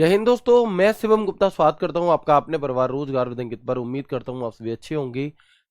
जय हिंद दोस्तों, मैं शिवम गुप्ता स्वागत करता हूं आपका अपने परिवार रोजगार विद अंकित पर। उम्मीद करता हूं आप सभी अच्छे होंगे,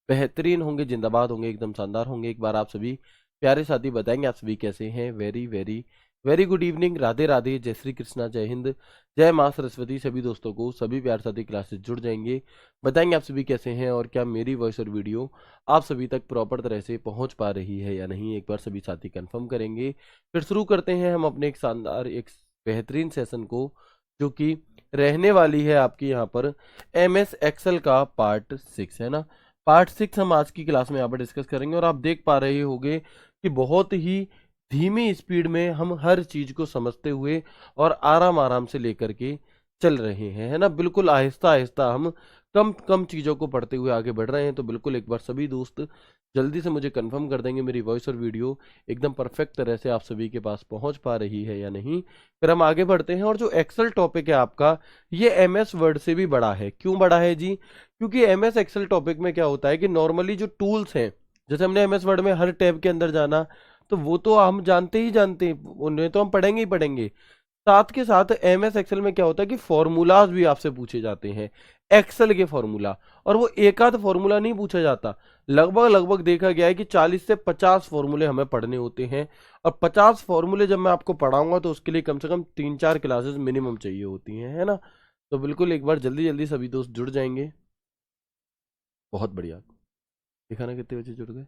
बेहतरीन होंगे, जिंदाबाद होंगे, एकदम शानदार होंगे। एक बार आप सभी प्यारे साथी बताएंगे आप सभी कैसे हैं। Very very very good evening, Radhe Radhe, जय श्री कृष्णा, जय हिंद, जय माँ सरस्वती। सभी दोस्तों को सभी प्यार साथी क्लासेस जुड़ जाएंगे, बताएंगे आप सभी कैसे हैं और क्या मेरी वॉइस और वीडियो आप सभी तक प्रॉपर तरह से पहुंच पा रही है या नहीं। एक बार सभी साथी कंफर्म करेंगे, फिर शुरू करते हैं हम अपने एक शानदार एक बेहतरीन सेशन को, जो कि रहने वाली है आपकी यहाँ पर MS एक्सेल का पार्ट 6 है ना। पार्ट 6 हम आज की क्लास में यहाँ पर डिस्कस करेंगे और आप देख पा रहे होंगे कि बहुत ही धीमी स्पीड में हम हर चीज को समझते हुए और आराम आराम से लेकर के चल रहे हैं, है ना। बिल्कुल आहिस्ता आहिस्ता हम कम कम चीजों को पढ़ते हुए आगे बढ़ रहे हैं। तो बिल्कुल एक बार सभी दोस्त जल्दी से मुझे कंफर्म कर देंगे मेरी वॉइस और वीडियो एकदम परफेक्ट तरह से आप सभी के पास पहुंच पा रही है या नहीं। फिर हम आगे बढ़ते हैं। और जो एक्सेल टॉपिक है आपका, ये MS वर्ड से भी बड़ा है। क्यों बड़ा है जी? क्योंकि MS एक्सेल टॉपिक में क्या होता है कि नॉर्मली जो टूल्स हैं, जैसे हमने MS वर्ड में हर टैब के अंदर जाना, तो वो तो हम जानते ही जानते हैं, उन्हें तो हम पढ़ेंगे ही पढ़ेंगे। साथ के साथ MS एक्सेल में क्या होता है कि फॉर्मूलाज भी आपसे पूछे जाते हैं, एक्सेल के फॉर्मूला। और वो एक आध फॉर्मूला नहीं पूछा जाता, लगभग लगभग देखा गया है कि 40 से 50 फॉर्मूले हमें पढ़ने होते हैं। और 50 फॉर्मूले जब मैं आपको पढ़ाऊंगा तो उसके लिए कम से कम 3-4 क्लासेस मिनिमम चाहिए होती हैं, है ना। तो बिल्कुल एक बार जल्दी जल्दी सभी दोस्त जुड़ जाएंगे। बहुत बढ़िया, देखा ना कितने बच्चे जुड़ गए।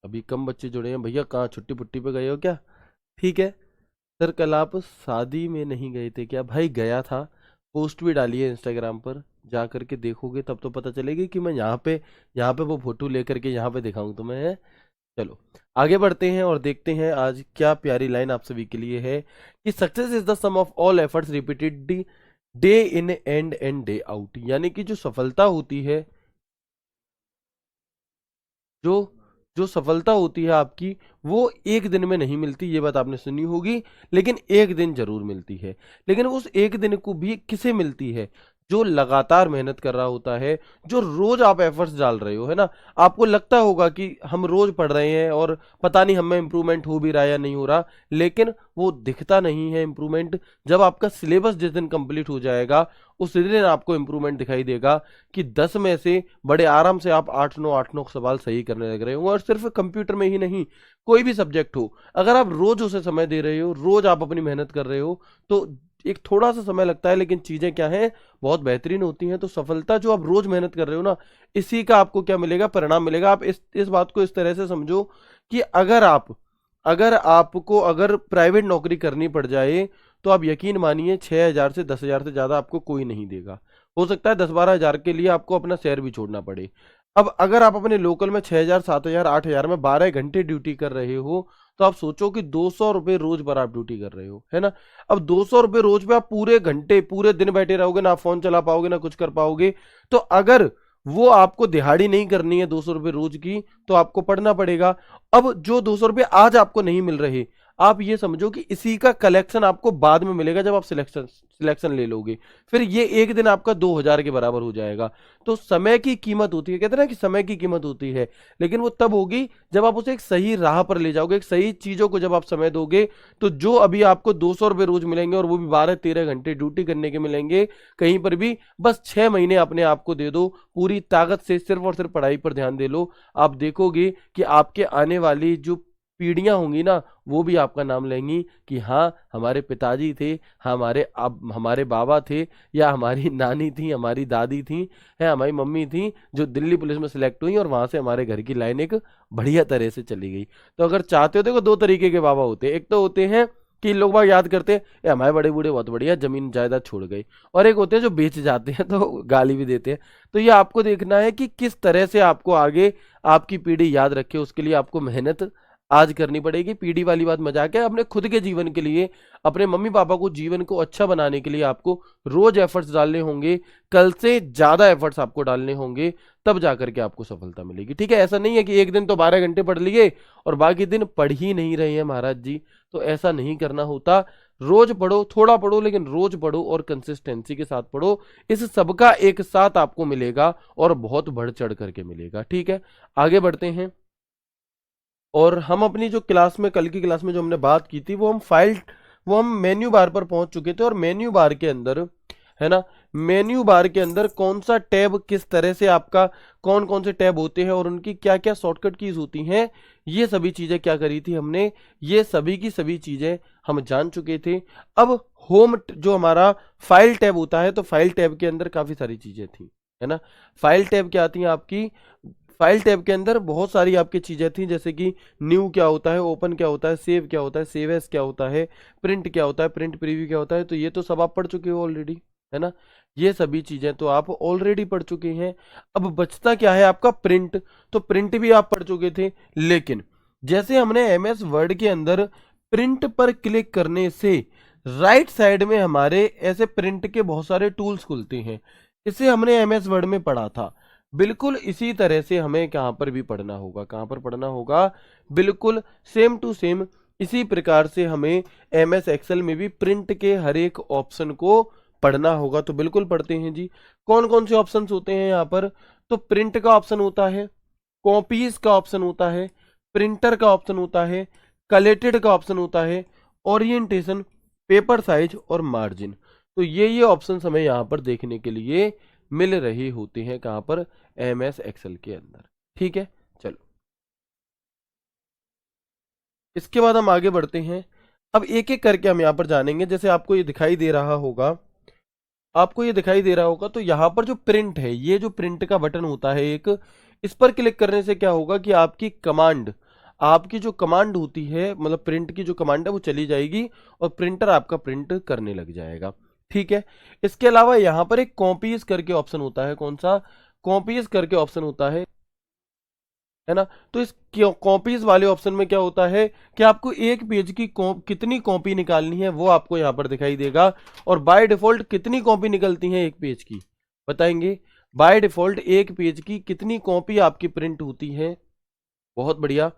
अभी कम बच्चे जुड़े हैं भैया, कहाँ छुट्टी पुट्टी पे गए हो क्या? ठीक है सर, कल आप शादी में नहीं गए थे क्या? भाई गया था, पोस्ट भी डाली है इंस्टाग्राम पर, जा करके देखोगे तब तो पता चलेगी कि मैं यहाँ पे वो फोटो लेकर के यहाँ पे दिखाऊं तुम्हें, है। चलो आगे बढ़ते हैं और देखते हैं आज क्या प्यारी लाइन आप सभी के लिए है कि success is the sum of all efforts repeated day in and day out. यानी कि जो सफलता होती है, जो जो सफलता होती है आपकी, वो एक दिन में नहीं मिलती, ये बात आपने सुनी होगी। लेकिन एक दिन जरूर मिलती है। लेकिन उस एक दिन को भी किसे मिलती है? जो लगातार मेहनत कर रहा होता है, जो रोज आप एफर्ट्स डाल रहे हो, है ना। आपको लगता होगा कि हम रोज पढ़ रहे हैं और पता नहीं हमें इंप्रूवमेंट हो भी रहा है या नहीं हो रहा, लेकिन वो दिखता नहीं है इंप्रूवमेंट। जब आपका सिलेबस जिस दिन कंप्लीट हो जाएगा, उस दिन आपको इंप्रूवमेंट दिखाई देगा कि 10 में से बड़े आराम से आप 8-9 सवाल सही करने लग रहे हो। और सिर्फ कंप्यूटर में ही नहीं, कोई भी सब्जेक्ट हो, अगर आप रोज उसे समय दे रहे हो, रोज आप अपनी मेहनत कर रहे हो, तो एक थोड़ा सा समय लगता है लेकिन चीजें क्या हैं, बहुत बेहतरीन होती हैं। तो सफलता जो आप रोज मेहनत कर रहे हो ना, इसी का आपको क्या मिलेगा, परिणाम मिलेगा। आप इस बात को इस तरह से समझो कि अगर प्राइवेट नौकरी करनी पड़ जाए, तो आप यकीन मानिए 6,000 से 10,000 से ज्यादा आपको कोई नहीं देगा। हो सकता है 10-12 हज़ार के लिए आपको अपना शहर भी छोड़ना पड़े। अब अगर आप अपने लोकल में 6,000, 7,000, 8,000 में 12 घंटे ड्यूटी कर रहे हो, तो आप सोचो कि 200 रुपये रोज पर आप ड्यूटी कर रहे हो, है ना। अब 200 रुपये रोज पे आप पूरे घंटे पूरे दिन बैठे रहोगे, ना फोन चला पाओगे ना कुछ कर पाओगे। तो अगर वो आपको दिहाड़ी नहीं करनी है 200 रुपये रोज की, तो आपको पढ़ना पड़ेगा। अब जो 200 रुपये आज आपको नहीं मिल रहे, आप ये समझो कि इसी का कलेक्शन आपको बाद में मिलेगा जब आप सिलेक्शन ले लोगे। फिर ये एक दिन आपका 2,000 के बराबर हो जाएगा। तो समय की कीमत होती है, कहते हैं ना कि समय की कीमत होती है, लेकिन वो तब होगी जब आप उसे एक सही राह पर ले जाओगे, एक सही चीजों को जब आप समय दोगे। तो जो अभी आपको 200 रुपये रोज मिलेंगे, और वो भी 12-13 घंटे ड्यूटी करने के मिलेंगे कहीं पर भी, बस 6 महीने अपने आप को दे दो, पूरी ताकत से सिर्फ और सिर्फ पढ़ाई पर ध्यान दे लो। आप देखोगे कि आपके आने वाली जो पीढ़ियां होंगी ना, वो भी आपका नाम लेंगी कि हाँ, हमारे पिताजी थे, हमारे बाबा थे, या हमारी नानी थी, हमारी दादी थी, है हमारी मम्मी थी, जो दिल्ली पुलिस में सिलेक्ट हुई और वहां से हमारे घर की लाइन एक बढ़िया तरह से चली गई। तो अगर चाहते हो, देखो दो तरीके के बाबा होते हैं। एक तो होते हैं कि लोग बाग याद करते हैं, "ए, हमारे बड़े बूढ़े बहुत बढ़िया जमीन जायदाद छोड़ गई", और एक होते हैं जो बेच जाते हैं तो गाली भी देते हैं। तो ये आपको देखना है कि किस तरह से आपको आगे आपकी पीढ़ी याद रखे, उसके लिए आपको मेहनत आज करनी पड़ेगी। पीढ़ी वाली बात मजाक है, अपने खुद के जीवन के लिए, अपने मम्मी पापा को जीवन को अच्छा बनाने के लिए आपको रोज एफर्ट्स डालने होंगे, कल से ज्यादा एफर्ट्स आपको डालने होंगे, तब जाकर के आपको सफलता मिलेगी। ठीक है, ऐसा नहीं है कि एक दिन तो 12 घंटे पढ़ लिए और बाकी दिन पढ़ ही नहीं रहे हैं महाराज जी। तो ऐसा नहीं करना होता। रोज पढ़ो, थोड़ा पढ़ो, लेकिन रोज पढ़ो और कंसिस्टेंसी के साथ पढ़ो। इस सबका एक साथ आपको मिलेगा और बहुत बढ़ चढ़ करके मिलेगा। ठीक है, आगे बढ़ते हैं। और हम अपनी जो क्लास में, कल की क्लास में जो हमने बात की थी, वो हम वो हम मेन्यू बार पर पहुंच चुके थे, और मेन्यू बार के अंदर, है ना, मेन्यू बार के अंदर कौन सा टैब किस तरह से आपका, कौन कौन से टैब होते हैं और उनकी क्या क्या शॉर्टकट कीज होती हैं, ये सभी चीजें क्या करी थी हमने, ये सभी की सभी चीजें हम जान चुके थे। अब होम जो हमारा फाइल टैब होता है, तो फाइल टैब के अंदर काफी सारी चीजें थी, है ना। फाइल टैब क्या आती है आपकी, फाइल टैब के अंदर बहुत सारी आपकी चीजें थी, जैसे कि न्यू क्या होता है, ओपन क्या होता है, सेव क्या होता है, सेव एज क्या होता है, प्रिंट क्या होता है, प्रिंट प्रीव्यू क्या होता है, तो ये तो सब आप पढ़ चुके हो ऑलरेडी, है ना। ये सभी चीजें तो आप ऑलरेडी पढ़ चुके हैं। अब बचता क्या है आपका प्रिंट, तो प्रिंट भी आप पढ़ चुके थे, लेकिन जैसे हमने एमएस वर्ड के अंदर प्रिंट पर क्लिक करने से राइट साइड में हमारे ऐसे प्रिंट के बहुत सारे टूल्स खुलते हैं, इसे हमने एमएस वर्ड में पढ़ा था। बिल्कुल इसी तरह से हमें कहां पर भी पढ़ना होगा, कहां पर पढ़ना होगा, बिल्कुल सेम टू सेम इसी प्रकार से हमें एमएस एक्सेल में भी प्रिंट के हर एक ऑप्शन को पढ़ना होगा। तो बिल्कुल पढ़ते हैं जी। कौन कौन से ऑप्शंस होते हैं यहाँ पर, तो प्रिंट का ऑप्शन होता है, कॉपीज का ऑप्शन होता है, प्रिंटर का ऑप्शन होता है, कलेक्टेड का ऑप्शन होता है, ओरिएंटेशन, पेपर साइज और मार्जिन। तो ये ऑप्शंस हमें यहाँ पर देखने के लिए मिल रहे होते हैं, कहाँ पर, एमएस एक्सेल के अंदर। ठीक है, चलो इसके बाद हम आगे बढ़ते हैं। अब एक एक करके हम यहाँ पर जानेंगे। जैसे आपको ये दिखाई दे रहा होगा, आपको ये दिखाई दे रहा होगा, तो यहाँ पर जो प्रिंट है, ये जो प्रिंट का बटन होता है एक, इस पर क्लिक करने से क्या होगा कि आपकी कमांड, आपकी जो कमांड होती है, मतलब प्रिंट की जो कमांड है वो चली जाएगी और प्रिंटर आपका प्रिंट करने लग जाएगा। ठीक है, इसके अलावा यहाँ पर एक कॉपीज करके ऑप्शन होता है, कौन सा, कॉपीज करके ऑप्शन होता है ना। तो इस कॉपीज वाले ऑप्शन में क्या होता है कि आपको एक पेज की कितनी कॉपी निकालनी है वो आपको यहाँ पर दिखाई देगा, और बाय डिफॉल्ट कितनी कॉपी निकलती है एक पेज की, बताएंगे। बाय डिफॉल्ट एक पेज की कितनी कॉपी आपकी प्रिंट होती है, बहुत बढ़िया।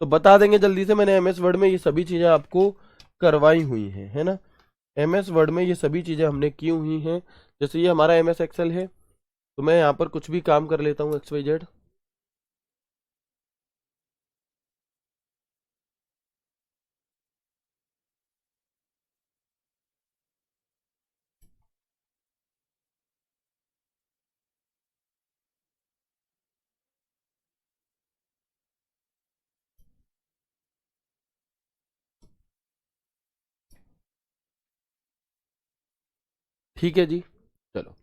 तो बता देंगे जल्दी से, मैंने एमएस वर्ड में ये सभी चीजें आपको करवाई हुई हैं, है ना। एमएस वर्ड में ये सभी चीजें हमने की हुई हैं। जैसे ये हमारा एमएस एक्सेल है, तो मैं यहाँ पर कुछ भी काम कर लेता हूँ, XYZ। ठीक है जी, चलो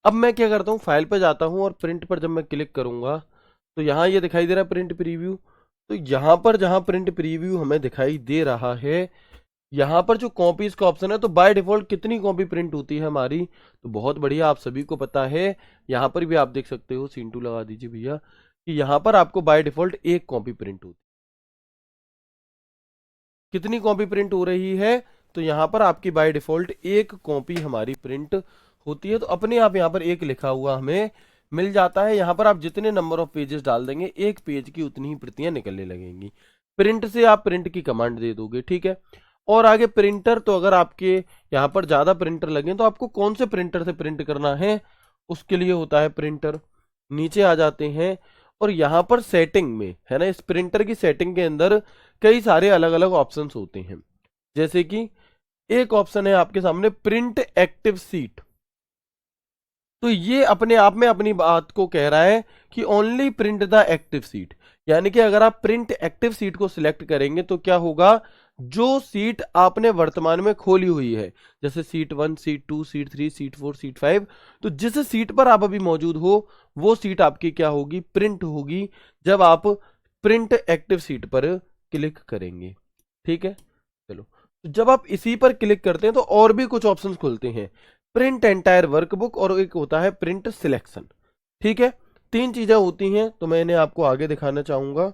अब मैं क्या करता हूँ, फाइल पर जाता हूँ और प्रिंट पर जब मैं क्लिक करूंगा, तो यहाँ ये दिखाई दे रहा है प्रिंट प्रीव्यू। तो यहाँ पर जहाँ प्रिंट प्रीव्यू हमें दिखाई दे रहा है, यहाँ पर जो कॉपीज का ऑप्शन है, तो बाय डिफॉल्ट कितनी कॉपी प्रिंट होती है हमारी, तो बहुत बढ़िया, आप सभी को पता है। यहाँ पर भी आप देख सकते हो, सीन 2 लगा दीजिए भैया, कि यहाँ पर आपको बाय डिफॉल्ट एक कॉपी प्रिंट होती है। कितनी कॉपी प्रिंट हो रही है, तो यहाँ पर आपकी बाय डिफॉल्ट एक कॉपी हमारी प्रिंट होती है। तो अपने आप यहाँ पर एक लिखा हुआ हमें मिल जाता है। यहाँ पर आप जितने नंबर ऑफ पेजेस डाल देंगे, एक पेज की उतनी ही प्रतियां निकलने लगेंगी। प्रिंट से आप प्रिंट की कमांड दे दोगे, ठीक है। और आगे प्रिंटर, तो अगर आपके यहाँ पर ज्यादा प्रिंटर लगे तो आपको कौन से प्रिंटर से प्रिंट करना है, उसके लिए होता है प्रिंटर। नीचे आ जाते हैं और यहाँ पर सेटिंग में, है ना, इस प्रिंटर की सेटिंग के अंदर कई सारे अलग अलग ऑप्शंस होते हैं। जैसे कि एक ऑप्शन है आपके सामने, प्रिंट एक्टिव सीट। तो ये अपने आप में अपनी बात को कह रहा है कि only print the active seat, यानी कि अगर आप प्रिंट एक्टिव सीट को सिलेक्ट करेंगे तो क्या होगा, जो सीट आपने वर्तमान में खोली हुई है, जैसे seat 1, seat 2, seat 3, seat 4, seat 5, तो जिस सीट पर आप अभी मौजूद हो वो सीट आपकी क्या होगी, प्रिंट होगी, जब आप प्रिंट एक्टिव सीट पर क्लिक करेंगे। ठीक है, चलो, तो जब आप इसी पर क्लिक करते हैं तो और भी कुछ ऑप्शंस खुलते हैं, प्रिंट एंटायर वर्कबुक और एक होता है प्रिंट सिलेक्शन। ठीक है, तीन चीजें होती हैं, तो मैं इन्हें आपको आगे दिखाना चाहूंगा।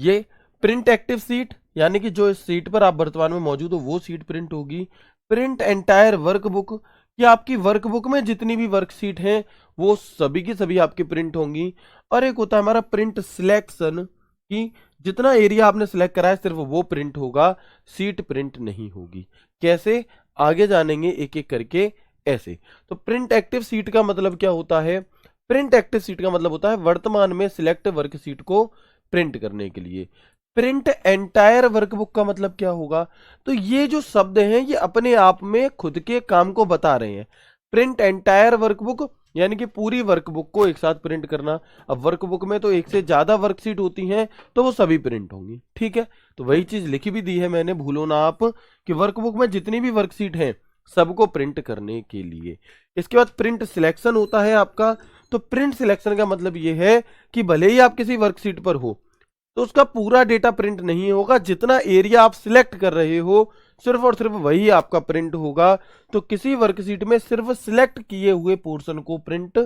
ये प्रिंट एक्टिव सीट, यानी कि जो इस सीट पर आप वर्तमान में मौजूद हो वो सीट प्रिंट होगी। प्रिंट एंटायर वर्कबुक, कि आपकी वर्कबुक में जितनी भी वर्कशीट हैं वो सभी की सभी आपकी प्रिंट होंगी। और एक होता है हमारा प्रिंट सिलेक्शन, कि जितना एरिया आपने सिलेक्ट करा है सिर्फ वो प्रिंट होगा, सीट प्रिंट नहीं होगी। कैसे, आगे जानेंगे एक एक करके। ऐसे, तो प्रिंट एक्टिव सीट का मतलब क्या होता है, प्रिंट एक्टिव सीट का मतलब होता है वर्तमान में सिलेक्ट वर्कशीट को प्रिंट करने के लिए। प्रिंट एंटायर वर्कबुक का मतलब क्या होगा? तो ये जो शब्द हैं ये अपने आप में खुद के काम को बता रहे हैं। प्रिंट एंटायर वर्कबुक यानी कि पूरी वर्कबुक को एक साथ प्रिंट करना। अब वर्कबुक में तो एक से ज्यादा वर्कशीट होती हैं, तो वो सभी प्रिंट होंगी, ठीक है। तो वही चीज लिखी भी दी है मैंने, भूलो ना आप, कि वर्कबुक में जितनी भी वर्कशीट हैं सबको प्रिंट करने के लिए। इसके बाद प्रिंट सिलेक्शन होता है आपका। तो प्रिंट सिलेक्शन का मतलब ये है कि भले ही आप किसी वर्कशीट पर हो तो उसका पूरा डेटा प्रिंट नहीं होगा, जितना एरिया आप सिलेक्ट कर रहे हो सिर्फ और सिर्फ वही आपका प्रिंट होगा। तो किसी वर्कशीट में सिर्फ सिलेक्ट किए हुए पोर्शन को प्रिंट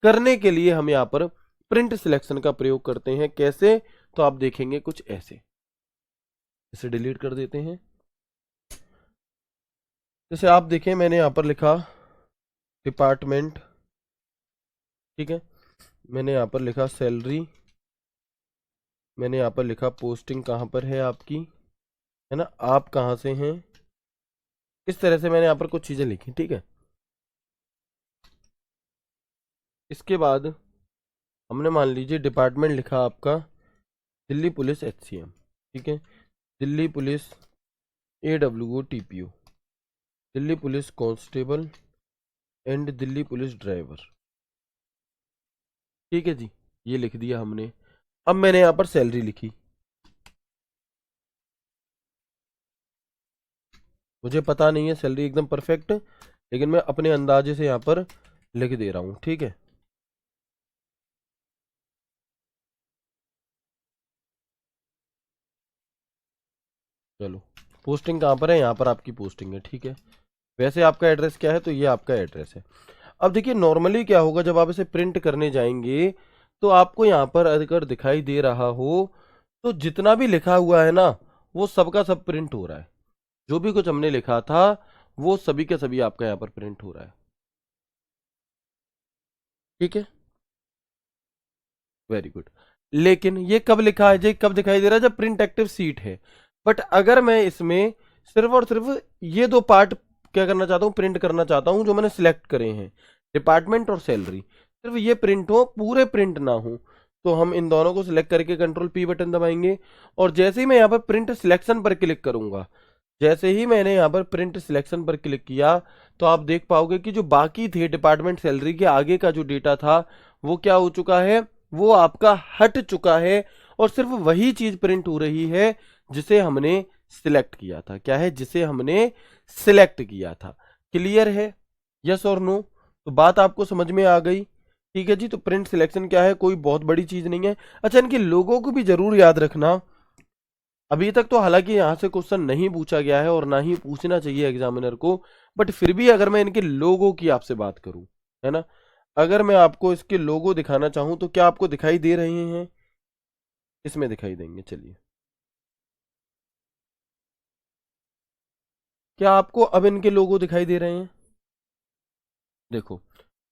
करने के लिए हम यहाँ पर प्रिंट सिलेक्शन का प्रयोग करते हैं। कैसे? तो आप देखेंगे कुछ ऐसे। इसे डिलीट कर देते हैं। जैसे आप देखें मैंने यहाँ पर लिखा डिपार्टमेंट, ठीक है, मैंने यहाँ पर लिखा सैलरी, मैंने यहाँ पर लिखा पोस्टिंग कहाँ पर है आपकी, है ना, आप कहाँ से हैं, इस तरह से मैंने यहाँ पर कुछ चीज़ें लिखी, ठीक है। इसके बाद हमने मान लीजिए डिपार्टमेंट लिखा आपका दिल्ली पुलिस HCM, ठीक है, Delhi police AWO TPO, Delhi police constable and Delhi police driver, ठीक है जी, ये लिख दिया हमने। अब मैंने यहाँ पर सैलरी लिखी। मुझे पता नहीं है सैलरी एकदम परफेक्ट, लेकिन मैं अपने अंदाजे से यहाँ पर लिख दे रहा हूँ, ठीक है। चलो, पोस्टिंग कहाँ पर है? यहाँ पर आपकी पोस्टिंग है, ठीक है। वैसे आपका एड्रेस क्या है? तो ये आपका एड्रेस है। अब देखिए नॉर्मली क्या होगा, जब आप इसे प्रिंट करने जाएंगे तो आपको यहाँ पर अगर दिखाई दे रहा हो तो जितना भी लिखा हुआ है ना वो सबका सब प्रिंट हो रहा है। जो भी कुछ हमने लिखा था वो सभी के सभी आपका यहाँ पर प्रिंट हो रहा है, ठीक है, वेरी गुड। लेकिन ये कब लिखा है जी, कब दिखाई दे रहा है? जब प्रिंट एक्टिव सीट है। बट अगर मैं इसमें सिर्फ और सिर्फ ये दो पार्ट क्या करना चाहता हूँ, प्रिंट करना चाहता हूँ जो मैंने सिलेक्ट करे हैं, डिपार्टमेंट और सैलरी, सिर्फ ये प्रिंट हो, पूरे प्रिंट ना हो, तो हम इन दोनों को सिलेक्ट करके कंट्रोल P बटन दबाएंगे। और जैसे ही मैं यहाँ पर प्रिंट सिलेक्शन पर क्लिक करूंगा, जैसे ही मैंने यहाँ पर प्रिंट सिलेक्शन पर क्लिक किया तो आप देख पाओगे कि जो बाकी थे डिपार्टमेंट सैलरी के आगे का जो डेटा था वो क्या हो चुका है, वो आपका हट चुका है। और सिर्फ वही चीज प्रिंट हो रही है जिसे हमने सिलेक्ट किया था। क्या है? जिसे हमने सिलेक्ट किया था। क्लियर है? यस और नो? तो बात आपको समझ में आ गई, ठीक है जी। तो प्रिंट सिलेक्शन क्या है, कोई बहुत बड़ी चीज नहीं है। अच्छा, इनके लोगों को भी जरूर याद रखना। अभी तक तो हालांकि यहाँ से क्वेश्चन नहीं पूछा गया है और ना ही पूछना चाहिए एग्जामिनर को, बट फिर भी अगर मैं इनके लोगों की आपसे बात करूं, है ना, अगर मैं आपको इसके लोगो दिखाना चाहूं तो क्या आपको दिखाई दे रहे हैं? इसमें दिखाई देंगे, चलिए। क्या आपको अब इनके लोगो दिखाई दे रहे हैं? देखो,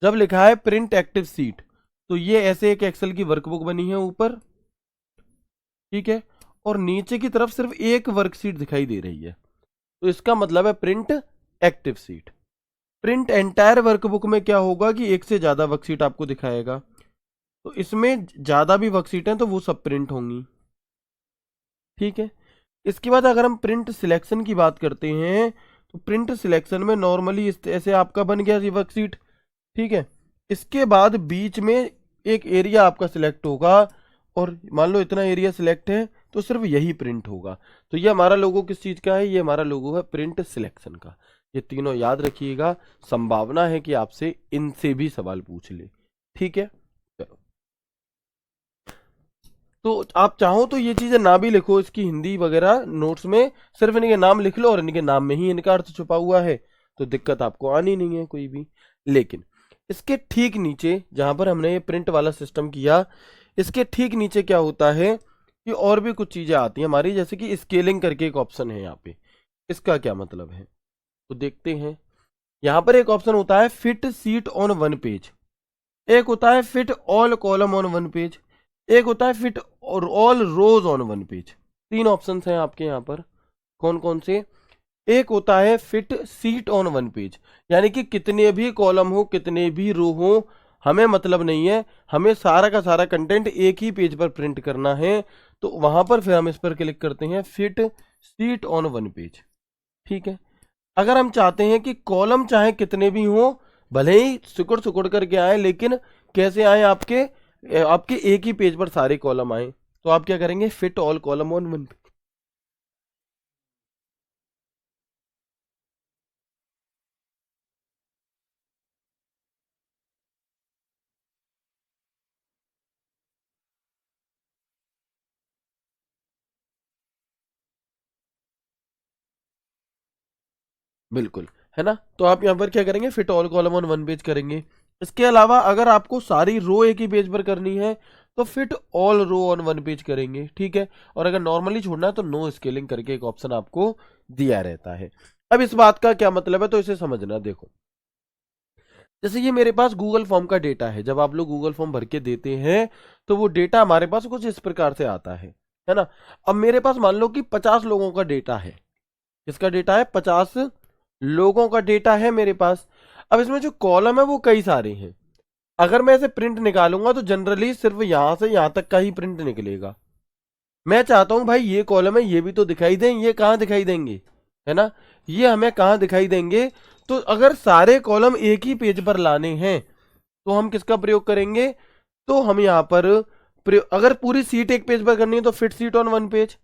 जब लिखा है प्रिंट एक्टिव सीट तो ये ऐसे एक एक्सेल की वर्कबुक बनी है ऊपर, ठीक है, और नीचे की तरफ सिर्फ एक वर्कशीट दिखाई दे रही है, तो इसका मतलब है print active seat. Print entire workbook में क्या होगा कि एक से ज्यादा वर्कशीट आपको दिखाएगा, तो इसमें ज्यादा भी वर्कशीट हैं तो वो सब प्रिंट होंगी, ठीक है। इसके बाद अगर हम प्रिंट सिलेक्शन की बात करते हैं तो प्रिंट सिलेक्शन में नॉर्मली इस ऐसे आपका बन गया ये वर्कशीट, ठीक है। इसके बाद बीच में एक एरिया आपका सिलेक्ट होगा और मान लो इतना एरिया सिलेक्ट है तो सिर्फ यही प्रिंट होगा। तो ये हमारा लोगो किस चीज का है? ये हमारा लोगो है प्रिंट सिलेक्शन का। ये तीनों याद रखिएगा, संभावना है कि आपसे इनसे भी सवाल पूछ ले, ठीक है। चलो, तो आप चाहो तो ये चीजें ना भी लिखो इसकी हिंदी वगैरह नोट्स में, सिर्फ इनके नाम लिख लो और इनके नाम में ही इनका अर्थ छुपा हुआ है, तो दिक्कत आपको आनी नहीं है कोई भी। लेकिन इसके ठीक नीचे जहां पर हमने ये प्रिंट वाला सिस्टम किया, इसके ठीक नीचे क्या होता है कि और भी कुछ चीजें आती हैं हमारी, जैसे कि स्केलिंग करके एक ऑप्शन है यहाँ पे। इसका क्या मतलब है तो देखते हैं। यहाँ पर एक ऑप्शन होता है fit sheet on one page, एक होता है fit all column on one page, एक होता है फिट और all rows on one page. तीन ऑप्शन हैं आपके यहाँ पर, कौन कौन से? एक होता है fit sheet on one page, यानी कि कितने भी कॉलम हो कितने भी रो हो हमें मतलब नहीं है, हमें सारा का सारा कंटेंट एक ही पेज पर प्रिंट करना है, तो वहां पर फिर हम इस पर क्लिक करते हैं, fit sheet on one page. ठीक है। अगर हम चाहते हैं कि कॉलम चाहे कितने भी हों, भले ही सिकुड़ सिकुड़ करके आए, लेकिन कैसे आए, आपके आपके एक ही पेज पर सारे कॉलम आए, तो आप क्या करेंगे, fit all column on one. बिल्कुल, है ना। तो आप यहाँ पर क्या करेंगे, fit all column on one page करेंगे। इसके अलावा अगर आपको सारी रो एक ही पेज पर करनी है तो fit all row on one page करेंगे। ठीक है। और अगर नॉर्मली छोड़ना है तो नो स्केलिंग करके एक ऑप्शन आपको दिया रहता है। अब इस बात का क्या मतलब है, तो इसे समझना। देखो, जैसे ये मेरे पास गूगल फॉर्म का डेटा है, जब आप लोग गूगल फॉर्म भर के देते हैं तो वो डेटा हमारे पास कुछ इस प्रकार से आता है ना। अब मेरे पास मान लो कि 50 लोगों का डेटा है। किसका डेटा है, 50 लोगों का डेटा है मेरे पास। अब इसमें जो कॉलम है वो कई सारे हैं। अगर मैं इसे प्रिंट निकालूंगा तो जनरली सिर्फ यहां से यहां तक का ही प्रिंट निकलेगा। मैं चाहता हूं भाई ये कॉलम है, ये भी तो दिखाई दें, ये कहां दिखाई देंगे, है ना। ये हमें कहां दिखाई देंगे, तो अगर सारे कॉलम एक ही पेज पर लाने हैं तो हम किसका प्रयोग करेंगे, तो हम यहां पर अगर पूरी सीट एक पेज पर करनी है तो fit sheet on one page.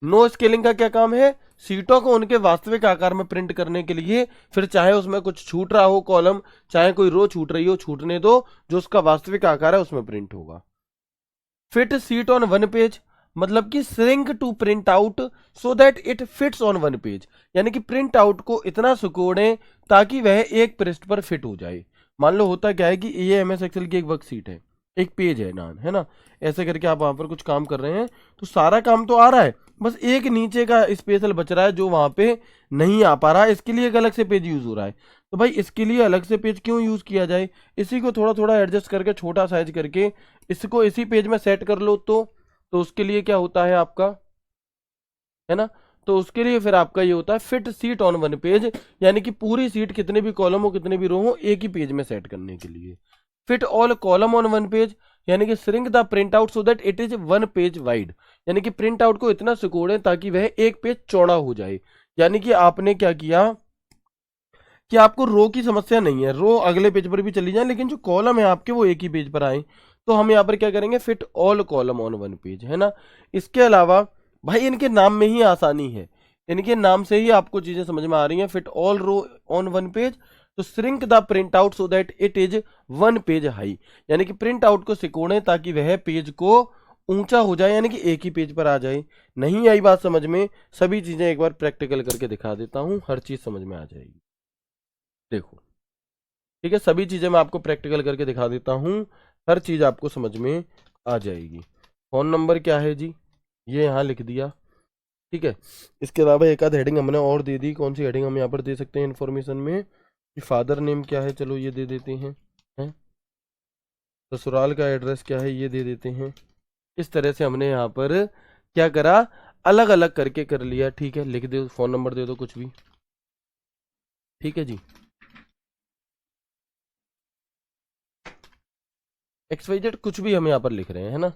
No scaling का क्या काम है, सीटों को उनके वास्तविक आकार में प्रिंट करने के लिए, फिर चाहे उसमें कुछ छूट रहा हो कॉलम, चाहे कोई रो छूट रही हो, छूटने दो, जो उसका वास्तविक आकार है उसमें प्रिंट होगा। Fit sheet on one page मतलब कि shrink to print out so that it fits on one page, यानी कि प्रिंट आउट को इतना सिकोड़ें ताकि वह एक पृष्ठ पर फिट हो जाए। मान लो होता क्या है कि ये एमएस एक्सेल की एक वर्कशीट है, एक पेज है नान, है ना। ऐसे करके आप वहां पर कुछ काम कर रहे हैं तो सारा काम तो आ रहा है, बस एक नीचे का स्पेशल बच रहा है जो वहां पे नहीं आ पा रहा है, इसके लिए एक अलग से पेज यूज हो रहा है। तो भाई इसके लिए अलग से पेज क्यों यूज किया जाए, इसी को थोड़ा थोड़ा एडजस्ट करके छोटा साइज करके इसको इसी पेज में सेट कर लो, तो उसके लिए क्या होता है आपका, है ना। तो उसके लिए फिर आपका ये होता है fit sheet on one page, यानी कि पूरी सीट कितने भी कॉलम हो कितने भी रो हो एक ही पेज में सेट करने के लिए। Fit all column on one page यानी कि shrink the print out so that it is one page wide, यानी कि प्रिंट आउट को इतना सिकोड़े ताकि वह एक पेज चौड़ा हो जाए। यानी कि आपने क्या किया कि आपको रो की समस्या नहीं है, रो अगले पेज पर भी चली जाए लेकिन जो कॉलम है आपके वो एक ही पेज पर आए। तो हम यहाँ पर क्या करेंगे, fit all column on one page, है ना। इसके अलावा भाई इनके नाम में ही आसानी है, इनके नाम से ही आपको चीजें समझ में आ रही हैं। Fit all row on one page, तो shrink the print out so that it is one page high, यानी कि प्रिंट आउट को सिकोड़े ताकि वह पेज को ऊंचा हो जाए, यानी कि एक ही पेज पर आ जाए। नहीं आई बात समझ में, सभी चीजें एक बार प्रैक्टिकल करके दिखा देता हूं, हर चीज समझ में आ जाएगी। देखो, ठीक है, सभी चीजें मैं आपको प्रैक्टिकल करके दिखा देता हूँ, हर चीज आपको समझ में आ जाएगी। फोन नंबर क्या है जी, ये यहाँ लिख दिया। ठीक है। इसके अलावा एक आध हेडिंग हमने और दे दी, कौन सी हेडिंग हम यहाँ पर दे सकते हैं इन्फॉर्मेशन में, कि फादर नेम क्या है, चलो ये दे देते हैं। ससुराल का एड्रेस क्या है, ये दे देते हैं। इस तरह से हमने यहाँ पर क्या करा, अलग अलग करके कर लिया। ठीक है, लिख दो, फोन नंबर दे दो, कुछ भी। ठीक है जी, XYZ कुछ भी हम यहाँ पर लिख रहे हैं, है ना।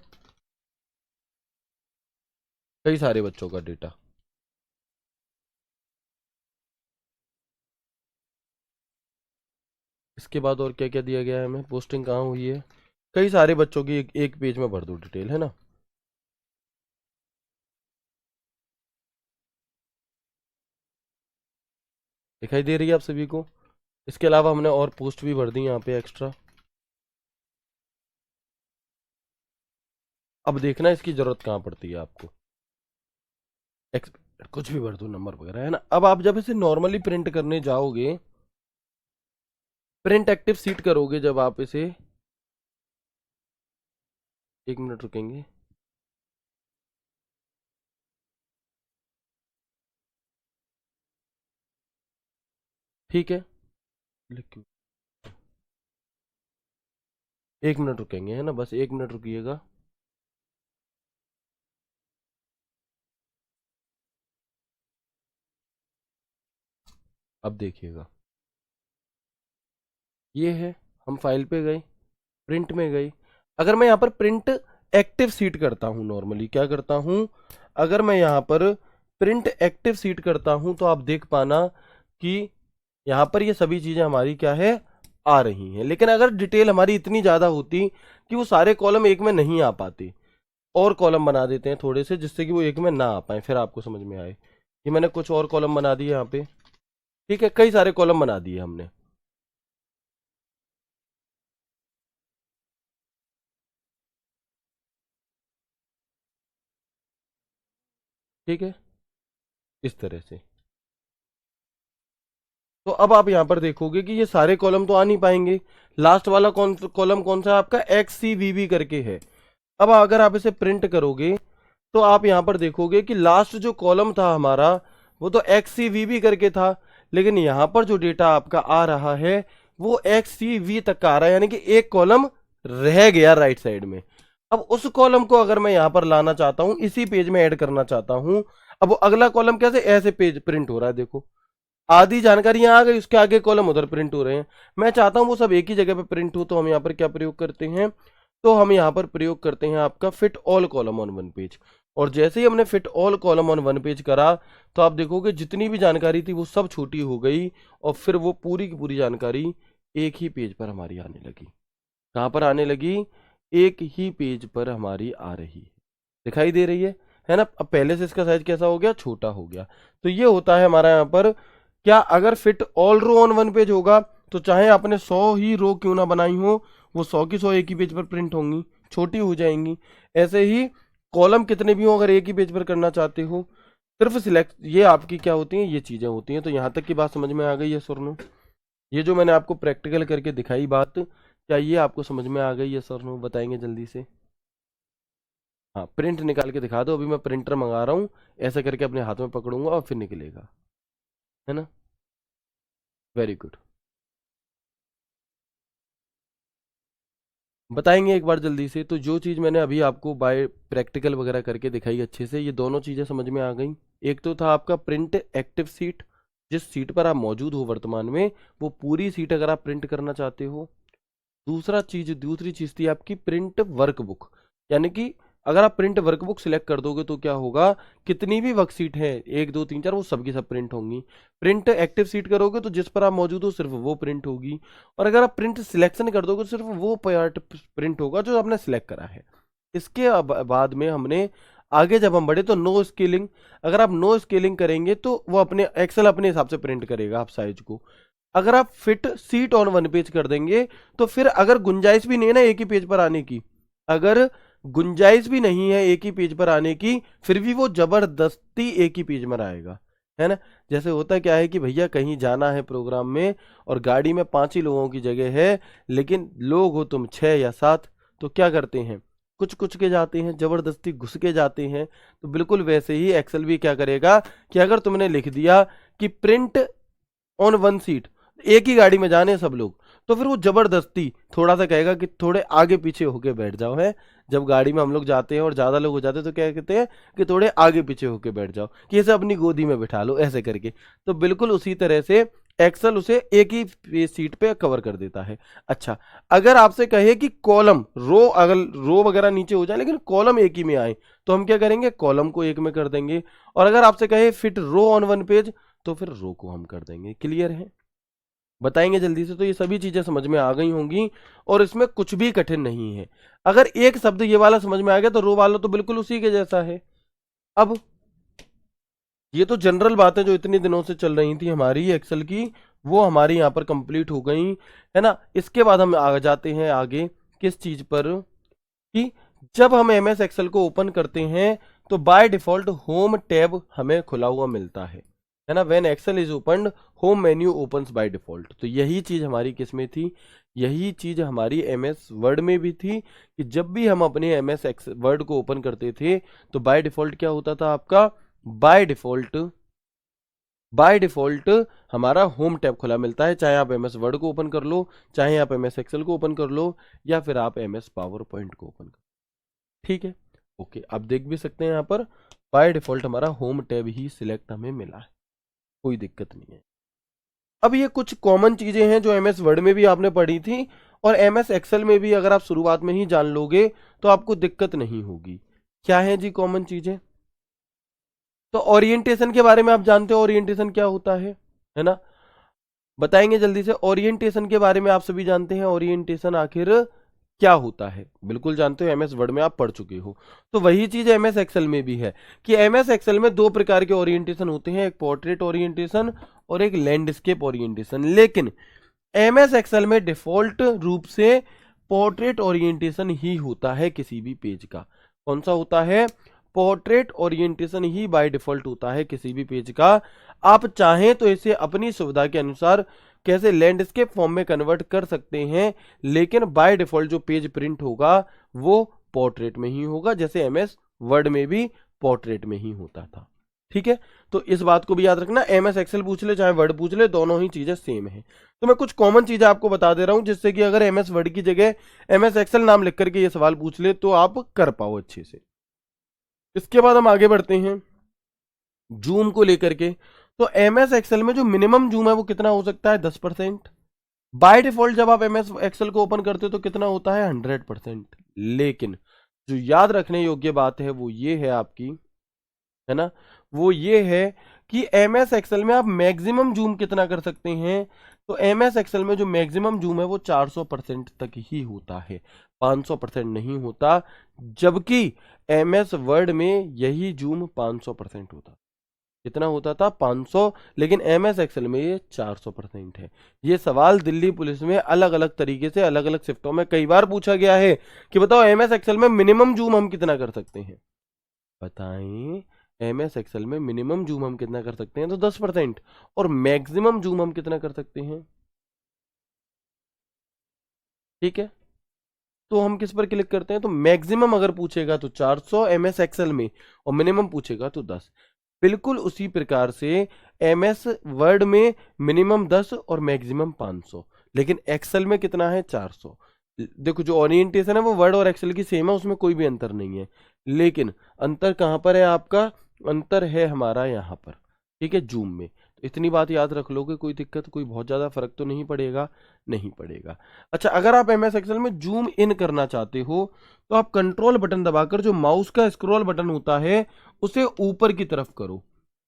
कई सारे बच्चों का डेटा। इसके बाद और क्या क्या दिया गया है हमें, पोस्टिंग कहाँ हुई है, कई सारे बच्चों की एक पेज में भर दो डिटेल, है ना। दिखाई दे रही है आप सभी को। इसके अलावा हमने और पोस्ट भी भर दी यहाँ पे एक्स्ट्रा। अब देखना इसकी जरूरत कहाँ पड़ती है आपको, एक्स कुछ भी भर दो, नंबर वगैरह, है ना। अब आप जब इसे नॉर्मली प्रिंट करने जाओगे, प्रिंट एक्टिव सीट करोगे जब आप इसे, एक मिनट रुकेंगे। ठीक है, लिख, एक मिनट रुकेंगे, है ना, बस एक मिनट रुकिएगा। अब देखिएगा, ये है, हम फाइल पे गए, प्रिंट में गई। अगर मैं यहाँ पर प्रिंट एक्टिव सीट करता हूं, नॉर्मली क्या करता हूं, अगर मैं यहाँ पर प्रिंट एक्टिव सीट करता हूं तो आप देख पाना कि यहाँ पर ये सभी चीजें हमारी क्या है, आ रही हैं। लेकिन अगर डिटेल हमारी इतनी ज्यादा होती कि वो सारे कॉलम एक में नहीं आ पाते, और कॉलम बना देते हैं थोड़े से जिससे कि वो एक में ना आ पाए, फिर आपको समझ में आए कि मैंने कुछ और कॉलम बना दिए यहाँ पे। ठीक है, कई सारे कॉलम बना दिए हमने। ठीक है, इस तरह से। तो अब आप यहां पर देखोगे कि ये सारे कॉलम तो आ नहीं पाएंगे। लास्ट वाला कॉलम कौन सा है आपका, एक्स सी वी बी करके है। अब अगर आप इसे प्रिंट करोगे तो आप यहां पर देखोगे कि लास्ट जो कॉलम था हमारा वो तो एक्स सी वी बी करके था, लेकिन यहां पर जो डेटा आपका आ रहा है वो एक्स सी वी तक का आ रहा है, यानी कि एक कॉलम रह गया राइट साइड में। अब उस कॉलम को अगर मैं यहां पर लाना चाहता हूं, इसी पेज में ऐड करना चाहता हूं, अब वो अगला कॉलम कैसे, ऐसे पेज प्रिंट हो रहा है देखो, आधी जानकारी यहाँ आ गई, उसके आगे कॉलम उधर प्रिंट हो रहे हैं। मैं चाहता हूं वो सब एक ही जगह पे प्रिंट हो, तो हम यहाँ पर क्या प्रयोग करते हैं, तो हम यहाँ पर प्रयोग करते हैं आपका fit all column on one page. और जैसे ही हमने fit all column on one page करा तो आप देखोगे जितनी भी जानकारी थी वो सब छोटी हो गई, और फिर वो पूरी की पूरी जानकारी एक ही पेज पर हमारी आने लगी। कहाँ पर आने लगी, एक ही पेज पर हमारी आ रही है, दिखाई दे रही है ना। अब पहले से इसका साइज कैसा हो गया, छोटा हो गया। तो ये होता है हमारा यहाँ पर क्या, अगर fit all row on one page होगा तो चाहे आपने 100 ही रो क्यों ना बनाई हो, वो 100 की 100 एक ही पेज पर प्रिंट होंगी, छोटी हो जाएंगी। ऐसे ही कॉलम कितने भी हो, अगर एक ही पेज पर करना चाहते हो, सिर्फ सिलेक्ट, ये आपकी क्या होती हैं, ये चीजें होती हैं। तो यहाँ तक की बात समझ में आ गई है सरनो, ये जो मैंने आपको प्रैक्टिकल करके दिखाई बात, क्या ये आपको समझ में आ गई है सरनो, बताएंगे जल्दी से। हाँ, प्रिंट निकाल के दिखा दो, अभी मैं प्रिंटर मंगा रहा हूँ, ऐसा करके अपने हाथ में पकड़ूंगा और फिर निकलेगा, है ना। वेरी गुड, बताएंगे एक बार जल्दी से। तो जो चीज़ मैंने अभी आपको बाय प्रैक्टिकल वगैरह करके दिखाई अच्छे से, ये दोनों चीज़ें समझ में आ गई। एक तो था आपका प्रिंट एक्टिव सीट, जिस सीट पर आप मौजूद हो वर्तमान में वो पूरी सीट अगर आप प्रिंट करना चाहते हो। दूसरी चीज़ थी आपकी प्रिंट वर्कबुक, यानी कि अगर आप प्रिंट वर्कबुक सिलेक्ट कर दोगे तो क्या होगा, कितनी भी वर्कशीट है, 1 2 3 4, वो सब की सब प्रिंट होंगी। प्रिंट एक्टिव सीट करोगे तो जिस पर आप मौजूद हो सिर्फ वो प्रिंट होगी, और अगर आप प्रिंट सिलेक्शन कर दोगे तो सिर्फ वो पार्ट प्रिंट होगा जो आपने सिलेक्ट करा है। इसके बाद में हमने आगे जब हम बढ़े तो नो स्केलिंग, अगर आप नो स्केलिंग करेंगे तो वो अपने एक्सेल अपने हिसाब से प्रिंट करेगा आप साइज को। अगर आप fit sheet on one page कर देंगे तो फिर अगर गुंजाइश भी नहीं है ना एक ही पेज पर आने की, अगर गुंजाइश भी नहीं है एक ही पेज पर आने की, फिर भी वो जबरदस्ती एक ही पेज में आएगा, है ना। जैसे होता क्या है कि भैया कहीं जाना है प्रोग्राम में और गाड़ी में 5 ही लोगों की जगह है, लेकिन लोग हो तुम 6 या 7, तो क्या करते हैं, कुछ कुछ के जाते हैं, जबरदस्ती घुस के जाते हैं। तो बिल्कुल वैसे ही एक्सेल भी क्या करेगा कि अगर तुमने लिख दिया कि प्रिंट ऑन वन सीट, एक ही गाड़ी में जाने सब लोग, तो फिर वो जबरदस्ती थोड़ा सा कहेगा कि थोड़े आगे पीछे होके बैठ जाओ, है। जब गाड़ी में हम लोग जाते हैं और ज्यादा लोग हो जाते हैं तो क्या कहते हैं कि थोड़े आगे पीछे होके बैठ जाओ, कि इसे अपनी गोदी में बिठा लो ऐसे करके। तो बिल्कुल उसी तरह से एक्सेल उसे एक ही सीट पे कवर कर देता है। अच्छा, अगर आपसे कहे कि कॉलम रो, अगर रो वगैरह नीचे हो जाए लेकिन कॉलम एक ही में आए, तो हम क्या करेंगे, कॉलम को एक में कर देंगे। और अगर आपसे कहे fit row on one page, तो फिर रो को हम कर देंगे। क्लियर है, बताएंगे जल्दी से। तो ये सभी चीजें समझ में आ गई होंगी और इसमें कुछ भी कठिन नहीं है। अगर एक शब्द ये वाला समझ में आ गया तो रो वाला तो बिल्कुल उसी के जैसा है। अब ये तो जनरल बातें जो इतनी दिनों से चल रही थी हमारी एक्सेल की, वो हमारी यहाँ पर कंप्लीट हो गई, है ना। इसके बाद हम आ जाते हैं आगे किस चीज पर, कि जब हम एम एस एक्सेल को ओपन करते हैं तो बाय डिफॉल्ट होम टैब हमें खुला हुआ मिलता है ना। When Excel is opened home menu opens by default. तो यही चीज हमारी किस में थी, यही चीज हमारी एम एस वर्ड में भी थी, कि जब भी हम अपने एम एस वर्ड को ओपन करते थे तो बाय डिफॉल्ट क्या होता था आपका, बाय डिफॉल्ट हमारा होम टैब खुला मिलता है। चाहे आप एम एस वर्ड को ओपन कर लो, चाहे आप एम एस एक्सेल को ओपन कर लो, या फिर आप एम एस पावर पॉइंट को ओपन कर, ठीक है। ओके, आप देख भी सकते हैं यहाँ पर बाय डिफॉल्ट हमारा होम टैब ही सिलेक्ट हमें मिला है, कोई दिक्कत नहीं है। अब ये कुछ कॉमन चीजें हैं जो एमएस वर्ड में भी आपने पढ़ी थी और एमएस एक्सेल में भी अगर आप शुरुआत में ही जान लोगे तो आपको दिक्कत नहीं होगी। क्या है जी कॉमन चीजें? तो ओरिएंटेशन के बारे में आप जानते हो ओरिएंटेशन क्या होता है ना? बताएंगे जल्दी से। ओरिएंटेशन के बारे में आप सभी जानते हैं ओरिएंटेशन आखिर क्या होता है? बिल्कुल जानते हो, एमएस वर्ड में आप पढ़ चुके हो। तो वही चीज एमएस एक्सेल में भी है कि एमएस एक्सेल में दो प्रकार के ओरिएंटेशन होते हैं, एक पोर्ट्रेट ओरिएंटेशन और एक लैंडस्केप ओरिएंटेशन। लेकिन एमएस एक्सेल में डिफॉल्ट रूप से पोर्ट्रेट ओरिएंटेशन ही होता है किसी भी पेज का। कौन सा होता है? Portrait orientation he by default होता है किसी भी पेज का। आप चाहें तो इसे अपनी सुविधा के अनुसार कैसे लैंडस्केप फॉर्म में कन्वर्ट कर सकते हैं, लेकिन बाय डिफॉल्ट जो पेज प्रिंट होगा वो पोर्ट्रेट में ही होगा, जैसे एमएस वर्ड में भी पोर्ट्रेट में ही होता था। ठीक है, तो इस बात को भी याद रखना। एमएस एक्सेल पूछ ले चाहे वर्ड पूछ ले, दोनों ही चीजें सेम है। तो मैं कुछ कॉमन चीजें आपको बता दे रहा हूं जिससे कि अगर एमएस वर्ड की जगह एमएस एक्सेल नाम लिख करके ये सवाल पूछ ले तो आप कर पाओ अच्छे से। इसके बाद हम आगे बढ़ते हैं जूम को लेकर के। तो एमएस एक्सेल में जो मिनिमम जूम है वो कितना हो सकता है? 10%। बाय डिफॉल्ट जब आप एमएस एक्सेल को ओपन करते हो तो कितना होता है? 100%। लेकिन जो याद रखने योग्य बात है वो ये है आपकी, है ना, वो ये है कि एमएस एक्सेल में आप मैक्सिमम जूम कितना कर सकते हैं? तो एमएस एक्सेल में जो मैक्सिमम जूम है वो 400% तक ही होता है, 500% नहीं होता। जबकि एमएस वर्ड में यही जूम 500% होता। कितना होता था? 500। लेकिन एमएस एक्सेल में ये 400% है। ये सवाल दिल्ली पुलिस में अलग अलग तरीके से अलग अलग शिफ्टों में कई बार पूछा गया है कि बताओ एमएस एक्सेल में मिनिमम जूम हम कितना कर सकते हैं? बताएं। एमएस एक्सेल में मिनिमम जूम हम कितना कर सकते हैं? तो 10%। और मैक्सिमम जूम हम कितना कर सकते हैं? ठीक है, तो हम किस पर क्लिक करते हैं? तो मैक्सिमम अगर पूछेगा तो 400 एमएस एक्सेल में, और मिनिमम पूछेगा तो 10। बिल्कुल उसी प्रकार से एमएस वर्ड में मिनिमम 10 और मैक्सिमम 500, लेकिन एक्सेल में कितना है? 400। देखो जो ओरिएंटेशन है वो वर्ड और एक्सेल की सेम है, उसमें कोई भी अंतर नहीं है। लेकिन अंतर कहाँ पर है आपका? अंतर है हमारा यहाँ पर, ठीक है, जूम में। तो इतनी बात याद रख लोगे, कोई दिक्कत, कोई बहुत ज्यादा फर्क तो नहीं पड़ेगा? नहीं पड़ेगा। अच्छा, अगर आप एमएस एक्सेल में जूम इन करना चाहते हो तो आप कंट्रोल बटन दबाकर जो माउस का स्क्रॉल बटन होता है उसे ऊपर की तरफ करो,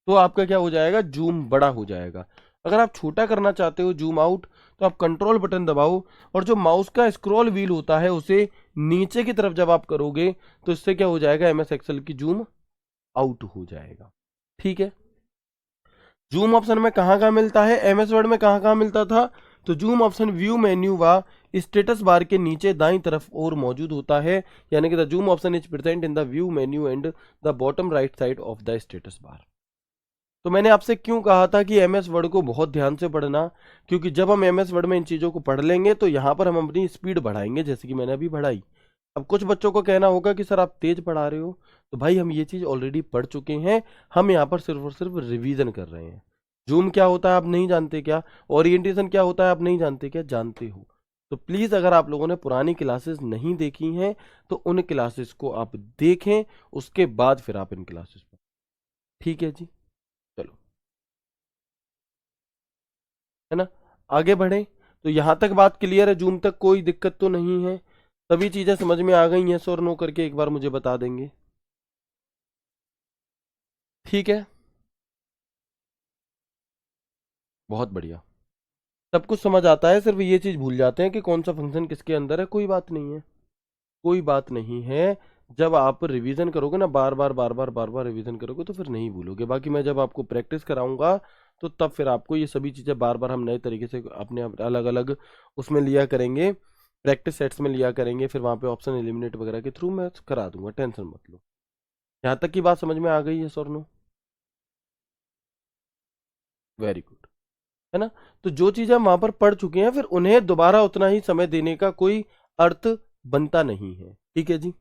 तो आपका क्या हो जाएगा? जूम बड़ा हो जाएगा। अगर आप छोटा करना चाहते हो जूम आउट, तो आप कंट्रोल बटन दबाओ और जो माउस का स्क्रॉल व्हील होता है उसे नीचे की तरफ जब आप करोगे तो इससे क्या हो जाएगा? एमएस एक्सेल की जूम आउट हो जाएगा। ठीक है, जूम ऑप्शन में कहाँ कहाँ मिलता है? एमएस वर्ड में कहाँ कहाँ मिलता था? तो जूम ऑप्शन व्यू मेन्यू व स्टेटस बार के नीचे दाईं तरफ और मौजूद होता है, यानी कि the zoom option is present in the view menu and the bottom right side of the status bar. तो मैंने आपसे क्यों कहा था कि एमएस वर्ड को बहुत ध्यान से पढ़ना? क्योंकि जब हम एमएस वर्ड में इन चीज़ों को पढ़ लेंगे तो यहाँ पर हम अपनी स्पीड बढ़ाएंगे, जैसे कि मैंने अभी बढ़ाई। अब कुछ बच्चों को कहना होगा कि सर आप तेज पढ़ा रहे हो, तो भाई हम ये चीज़ ऑलरेडी पढ़ चुके हैं, हम यहाँ पर सिर्फ और सिर्फ रिवीजन कर रहे हैं। जूम क्या होता है आप नहीं जानते क्या? ओरिएंटेशन क्या होता है आप नहीं जानते क्या? जानते हो। तो प्लीज़ अगर आप लोगों ने पुरानी क्लासेस नहीं देखी हैं तो उन क्लासेस को आप देखें, उसके बाद फिर आप इन क्लासेस पर। ठीक है जी, चलो, है ना, आगे बढ़े। तो यहां तक बात क्लियर है? जूम तक कोई दिक्कत तो नहीं है? सभी चीजें समझ में आ गई हैं? सर नो करके एक बार मुझे बता देंगे। ठीक है, बहुत बढ़िया। सब कुछ समझ आता है, सिर्फ ये चीज भूल जाते हैं कि कौन सा फंक्शन किसके अंदर है। कोई बात नहीं है, कोई बात नहीं है। जब आप रिवीजन करोगे ना, बार बार बार बार बार बार रिवीजन करोगे तो फिर नहीं भूलोगे। बाकी मैं जब आपको प्रैक्टिस कराऊंगा तो तब फिर आपको ये सभी चीज़ें बार बार हम नए तरीके से अपने अलग अलग उसमें लिया करेंगे, प्रैक्टिस सेट्स में लिया करेंगे, फिर वहाँ पे ऑप्शन एलिमिनेट वगैरह के थ्रू मैं करा दूंगा, टेंशन मत लो। यहाँ तक की बात समझ में आ गई है सर? नो, वेरी गुड, है ना। तो जो चीज़ें हम वहाँ पर पढ़ चुके हैं फिर उन्हें दोबारा उतना ही समय देने का कोई अर्थ बनता नहीं है। ठीक है जी,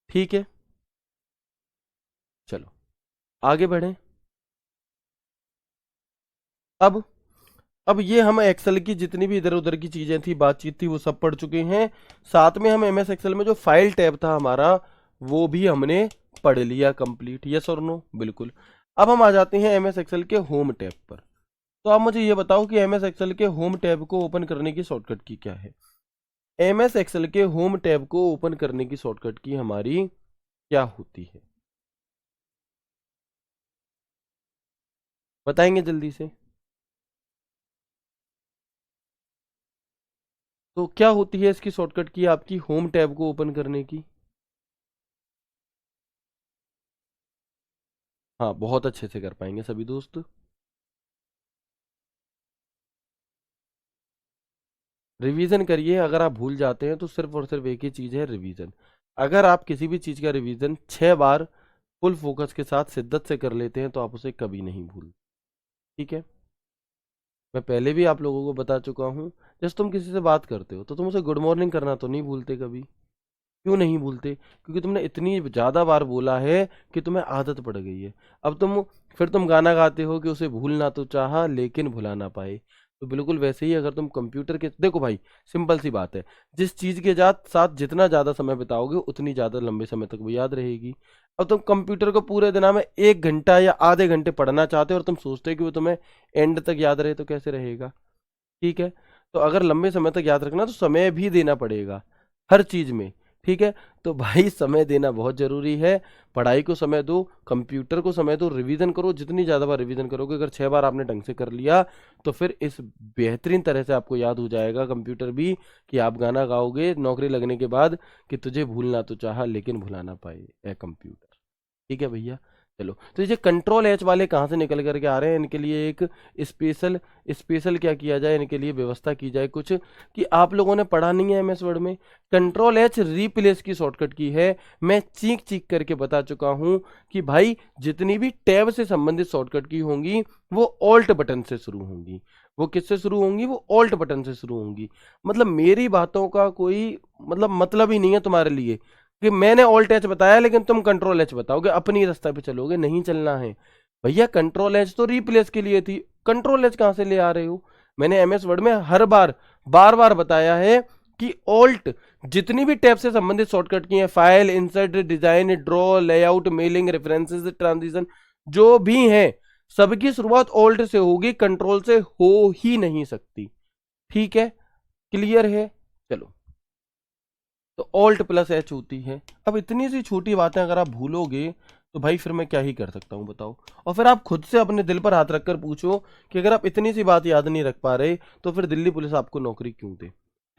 ठीक है, चलो आगे बढ़ें। अब अब ये हम एक्सेल की जितनी भी इधर उधर की चीजें थी, बातचीत थी, वो सब पढ़ चुके हैं। साथ में हम एमएस एक्सेल में जो फाइल टैब था हमारा, वो भी हमने पढ़ लिया कंप्लीट। यस और नो? बिल्कुल। अब हम आ जाते हैं एमएस एक्सेल के होम टैब पर। तो आप मुझे ये बताओ कि एमएस एक्सेल के होम टैब को ओपन करने की शॉर्टकट की क्या है? एमएस एक्सेल के होम टैब को ओपन करने की शॉर्टकट की हमारी क्या होती है? बताएंगे जल्दी से। तो क्या होती है इसकी शॉर्टकट की आपकी होम टैब को ओपन करने की? हाँ, बहुत अच्छे से कर पाएंगे सभी दोस्त। रिवीजन करिए। अगर आप भूल जाते हैं तो सिर्फ और सिर्फ एक ही चीज है, रिवीजन। अगर आप किसी भी चीज का रिवीजन 6 बार फुल फोकस के साथ शिद्दत से कर लेते हैं तो आप उसे कभी नहीं भूल। ठीक है? मैं पहले भी आप लोगों को बता चुका हूँ, जैसे तुम किसी से बात करते हो तो तुम उसे गुड मॉर्निंग करना तो नहीं भूलते कभी। क्यों नहीं भूलते? क्योंकि तुमने इतनी ज्यादा बार बोला है कि तुम्हें आदत पड़ गई है। अब तुम गाना गाते हो कि उसे भूलना तो चाहा लेकिन भुला ना पाए। तो बिल्कुल वैसे ही अगर तुम कंप्यूटर के, देखो भाई, सिंपल सी बात है, जिस चीज के साथ जितना ज्यादा समय बिताओगे उतनी ज्यादा लंबे समय तक वो याद रहेगी। अब तुम कंप्यूटर को पूरे दिन में 1 घंटा या आधे घंटे पढ़ना चाहते हो और तुम सोचते हो कि वो तुम्हें एंड तक याद रहे, तो कैसे रहेगा? ठीक है? तो अगर लंबे समय तक याद रखना तो समय भी देना पड़ेगा हर चीज में। ठीक है? तो भाई समय देना बहुत जरूरी है। पढ़ाई को समय दो, कंप्यूटर को समय दो, रिवीजन करो। जितनी ज्यादा बार रिवीजन करोगे, अगर 6 बार आपने ढंग से कर लिया तो फिर इस बेहतरीन तरह से आपको याद हो जाएगा कंप्यूटर भी, कि आप गाना गाओगे नौकरी लगने के बाद कि तुझे भूलना तो चाहा लेकिन भुला ना पाए ए कंप्यूटर। ठीक है भैया? चलो, तो ये कंट्रोल एच वाले कहाँ से निकल करके आ रहे हैं, इनके लिए एक स्पेशल स्पेशल क्या किया जाए, इनके लिए व्यवस्था की जाए कुछ, कि आप लोगों ने पढ़ा नहीं है एमएस वर्ड में। कंट्रोल एच रिप्लेस की शॉर्टकट की है। मैं चीख चीख करके बता चुका हूं कि भाई जितनी भी टैब से संबंधित शॉर्टकट की होंगी वो ऑल्ट बटन से शुरू होंगी। वो किससे शुरू होंगी? वो ऑल्ट बटन से शुरू होंगी। मतलब मेरी बातों का कोई मतलब ही नहीं है तुम्हारे लिए कि मैंने ऑल्ट एच बताया लेकिन तुम कंट्रोल एच बताओगे, अपनी रास्ते पे चलोगे। नहीं चलना है भैया। कंट्रोल एच तो रिप्लेस के लिए थी, कंट्रोल एच कहां से ले आ रहे हो? मैंने एमएस वर्ड में हर बार बार बार बताया है कि ऑल्ट जितनी भी टैब से संबंधित शॉर्टकट की है, file, insert, design, draw, layout, mailing, references, transition, जो भी है, सबकी शुरुआत ऑल्ट से होगी, कंट्रोल से हो ही नहीं सकती। ठीक है? क्लियर है? चलो, तो ऑल्ट प्लस एच होती है। अब इतनी सी छोटी बातें अगर आप भूलोगे तो भाई फिर मैं क्या ही कर सकता हूं बताओ। और फिर आप खुद से अपने दिल पर हाथ रखकर पूछो कि अगर आप इतनी सी बात याद नहीं रख पा रहे तो फिर दिल्ली पुलिस आपको नौकरी क्यों दे?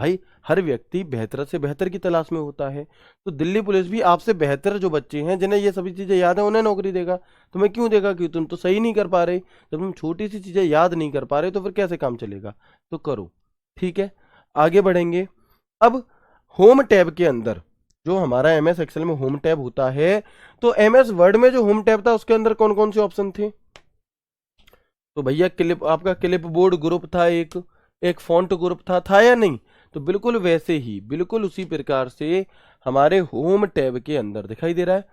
भाई हर व्यक्ति बेहतर से बेहतर की तलाश में होता है। तो दिल्ली पुलिस भी आपसे बेहतर जो बच्चे हैं जिन्हें ये सभी चीजें याद है उन्हें नौकरी देगा। तुम्हें क्यों देगा? क्योंकि तुम तो सही नहीं कर पा रहे। जब तुम छोटी सी चीजें याद नहीं कर पा रहे तो फिर कैसे काम चलेगा? तो करो। ठीक है? आगे बढ़ेंगे। अब होम टैब के अंदर जो हमारा एमएस एक्सेल में होम टैब होता है, तो एमएस वर्ड में जो होम टैब था उसके अंदर कौन कौन से ऑप्शन थे? तो भैया आपका क्लिप बोर्ड ग्रुप था, एक एक फॉन्ट ग्रुप था या नहीं? तो बिल्कुल वैसे ही, बिल्कुल उसी प्रकार से हमारे होम टैब के अंदर दिखाई दे रहा है।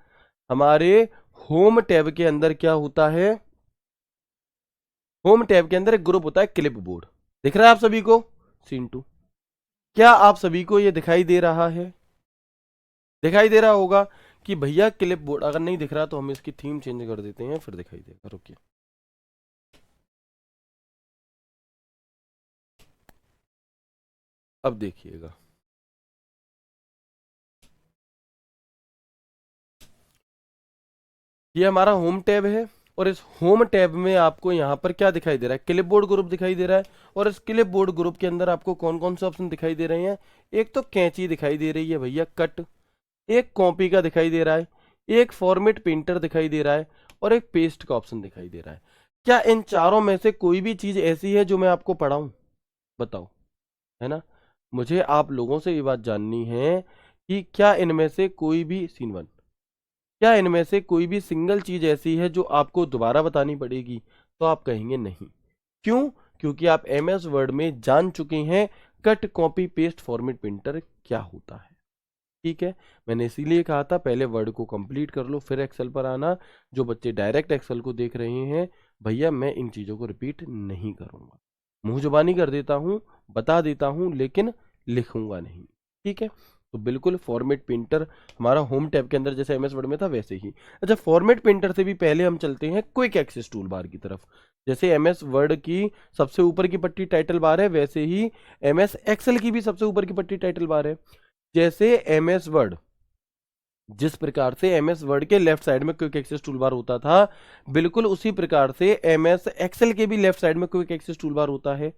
हमारे होम टैब के अंदर क्या होता है? होम टैब के अंदर एक ग्रुप होता है क्लिप बोर्ड। दिख रहा है आप सभी को? सीन 2। क्या आप सभी को ये दिखाई दे रहा है? दिखाई दे रहा होगा कि भैया क्लिप बोर्ड। अगर नहीं दिख रहा तो हम इसकी थीम चेंज कर देते हैं, फिर दिखाई देगा। रुकिए, अब देखिएगा। ये हमारा होम टैब है और इस होम टैब में आपको यहाँ पर क्या दिखाई दे रहा है? क्लिप बोर्ड ग्रुप दिखाई दे रहा है। और इस क्लिप बोर्ड ग्रुप के अंदर आपको कौन कौन से ऑप्शन दिखाई दे रहे हैं? एक तो कैंची दिखाई दे रही है भैया, कट। एक कॉपी का दिखाई दे रहा है। एक फॉर्मेट पेंटर दिखाई दे रहा है। और एक पेस्ट का ऑप्शन दिखाई दे रहा है। क्या इन चारों में से कोई भी चीज ऐसी है जो मैं आपको पढ़ाऊं? बताओ। है ना? मुझे आप लोगों से ये बात जाननी है कि क्या इनमें से कोई भी, सीन 1, क्या इनमें से कोई भी सिंगल चीज ऐसी है जो आपको दोबारा बतानी पड़ेगी? तो आप कहेंगे नहीं। क्यों? क्योंकि आप एमएस वर्ड में जान चुके हैं cut, copy, paste, format painter क्या होता है। ठीक है? मैंने इसीलिए कहा था पहले वर्ड को कंप्लीट कर लो फिर एक्सेल पर आना। जो बच्चे डायरेक्ट एक्सेल को देख रहे हैं, भैया मैं इन चीजों को रिपीट नहीं करूंगा। मुंह जुबानी कर देता हूँ, बता देता हूँ, लेकिन लिखूंगा नहीं। ठीक है, तो बिल्कुल फॉर्मेट पेंटर हमारा होम टैब के अंदर जैसे एमएस वर्ड में था वैसे ही। अच्छा, फॉर्मेट पेंटर से भी पहले हम चलते हैं क्विक एक्सेस टूल बार की तरफ। जैसे एमएस वर्ड की सबसे ऊपर की पट्टी टाइटल बार है, वैसे ही एमएस एक्सेल की भी सबसे ऊपर की पट्टी टाइटल बार है। जैसे एमएस वर्ड, जिस प्रकार से एमएस वर्ड के लेफ्ट साइड में क्विक एक्सेस टूल बार होता था, बिल्कुल उसी प्रकार से एमएस एक्सेल के भी लेफ्ट साइड में क्विक एक्सेस टूल बार होता है।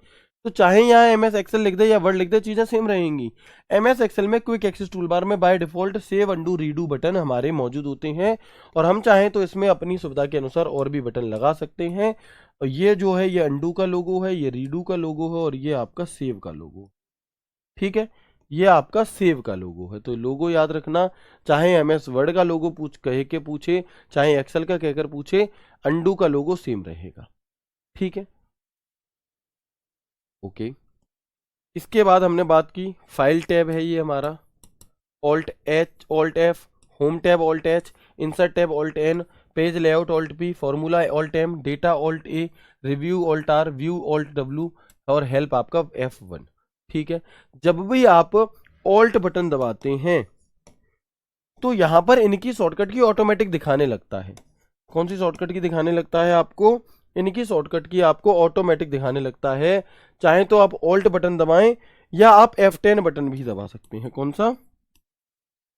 तो चाहे यहाँ एमएस एक्सेल लिख दे या वर्ड लिख दे, चीजें सेम रहेंगी। एमएस एक्सेल में क्विक एक्सेस टूल बार में by default save undo redo button हमारे मौजूद होते हैं, और हम चाहें तो इसमें अपनी सुविधा के अनुसार और भी बटन लगा सकते हैं। और ये जो है ये अंडू का लोगो है, ये रीडू का लोगो है, और ये आपका सेव का लोगो। ठीक है, ये आपका सेव का लोगो है। तो लोगो याद रखना, चाहे एमएस वर्ड का लोगो कह के पूछे, चाहे एक्सेल का कहकर पूछे, अंडू का लोगो सेम रहेगा। ठीक है, ओके। इसके बाद हमने बात की फाइल टैब है ये हमारा, Alt H Alt F, home tab Alt H, insert tab Alt N, page layout Alt P, formula Alt M, data Alt A, review Alt R, view Alt W, और help आपका F1। ठीक है, जब भी आप ऑल्ट बटन दबाते हैं तो यहां पर इनकी शॉर्टकट की ऑटोमेटिक दिखाने लगता है। कौन सी शॉर्टकट की दिखाने लगता है आपको? इनकी शॉर्टकट की आपको ऑटोमेटिक दिखाने लगता है। चाहे तो आप ऑल्ट बटन दबाएं या आप F10 बटन भी दबा सकते हैं। कौन सा?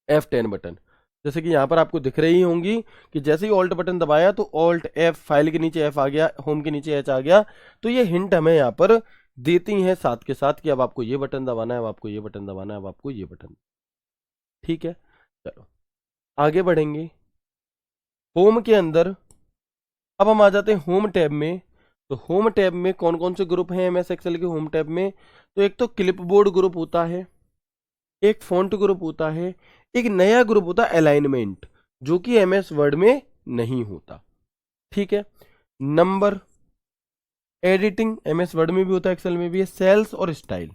F10 button. जैसे कि यहां पर आपको दिख रही होंगी कि जैसे ही ऑल्ट बटन दबाया तो ऑल्ट F, फाइल के नीचे F आ गया, होम के नीचे H आ गया। तो ये हिंट हमें यहाँ पर देती हैं साथ के साथ कि अब आपको ये बटन दबाना है, अब आपको ये बटन दबाना है, अब आपको ये बटन। ठीक है, चलो आगे बढ़ेंगे। होम के अंदर अब हम आ जाते हैं होम टैब में। तो होम टैब में कौन कौन से ग्रुप हैं एमएस एक्सेल के होम टैब में? तो एक तो क्लिपबोर्ड ग्रुप होता है, एक फॉन्ट ग्रुप होता है, एक नया ग्रुप होता है अलाइनमेंट, जो कि एमएस वर्ड में नहीं होता। ठीक है, नंबर, एडिटिंग एमएस वर्ड में भी होता है, एक्सेल में भी है, सेल्स और स्टाइल।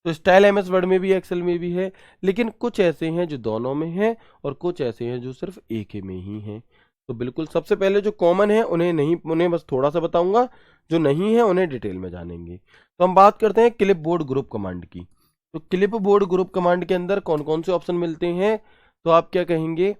तो स्टाइल एमएस वर्ड में भी है, एक्सेल में भी है, लेकिन कुछ ऐसे हैं जो दोनों में हैं और कुछ ऐसे हैं जो सिर्फ एक में ही हैं। तो बिल्कुल सबसे पहले जो कॉमन है उन्हें बस थोड़ा सा बताऊंगा, जो नहीं है उन्हें डिटेल में जानेंगे। तो हम बात करते हैं क्लिपबोर्ड ग्रुप कमांड की। तो क्लिपबोर्ड ग्रुप कमांड के अंदर कौन कौन से ऑप्शन मिलते हैं? तो आप क्या कहेंगे?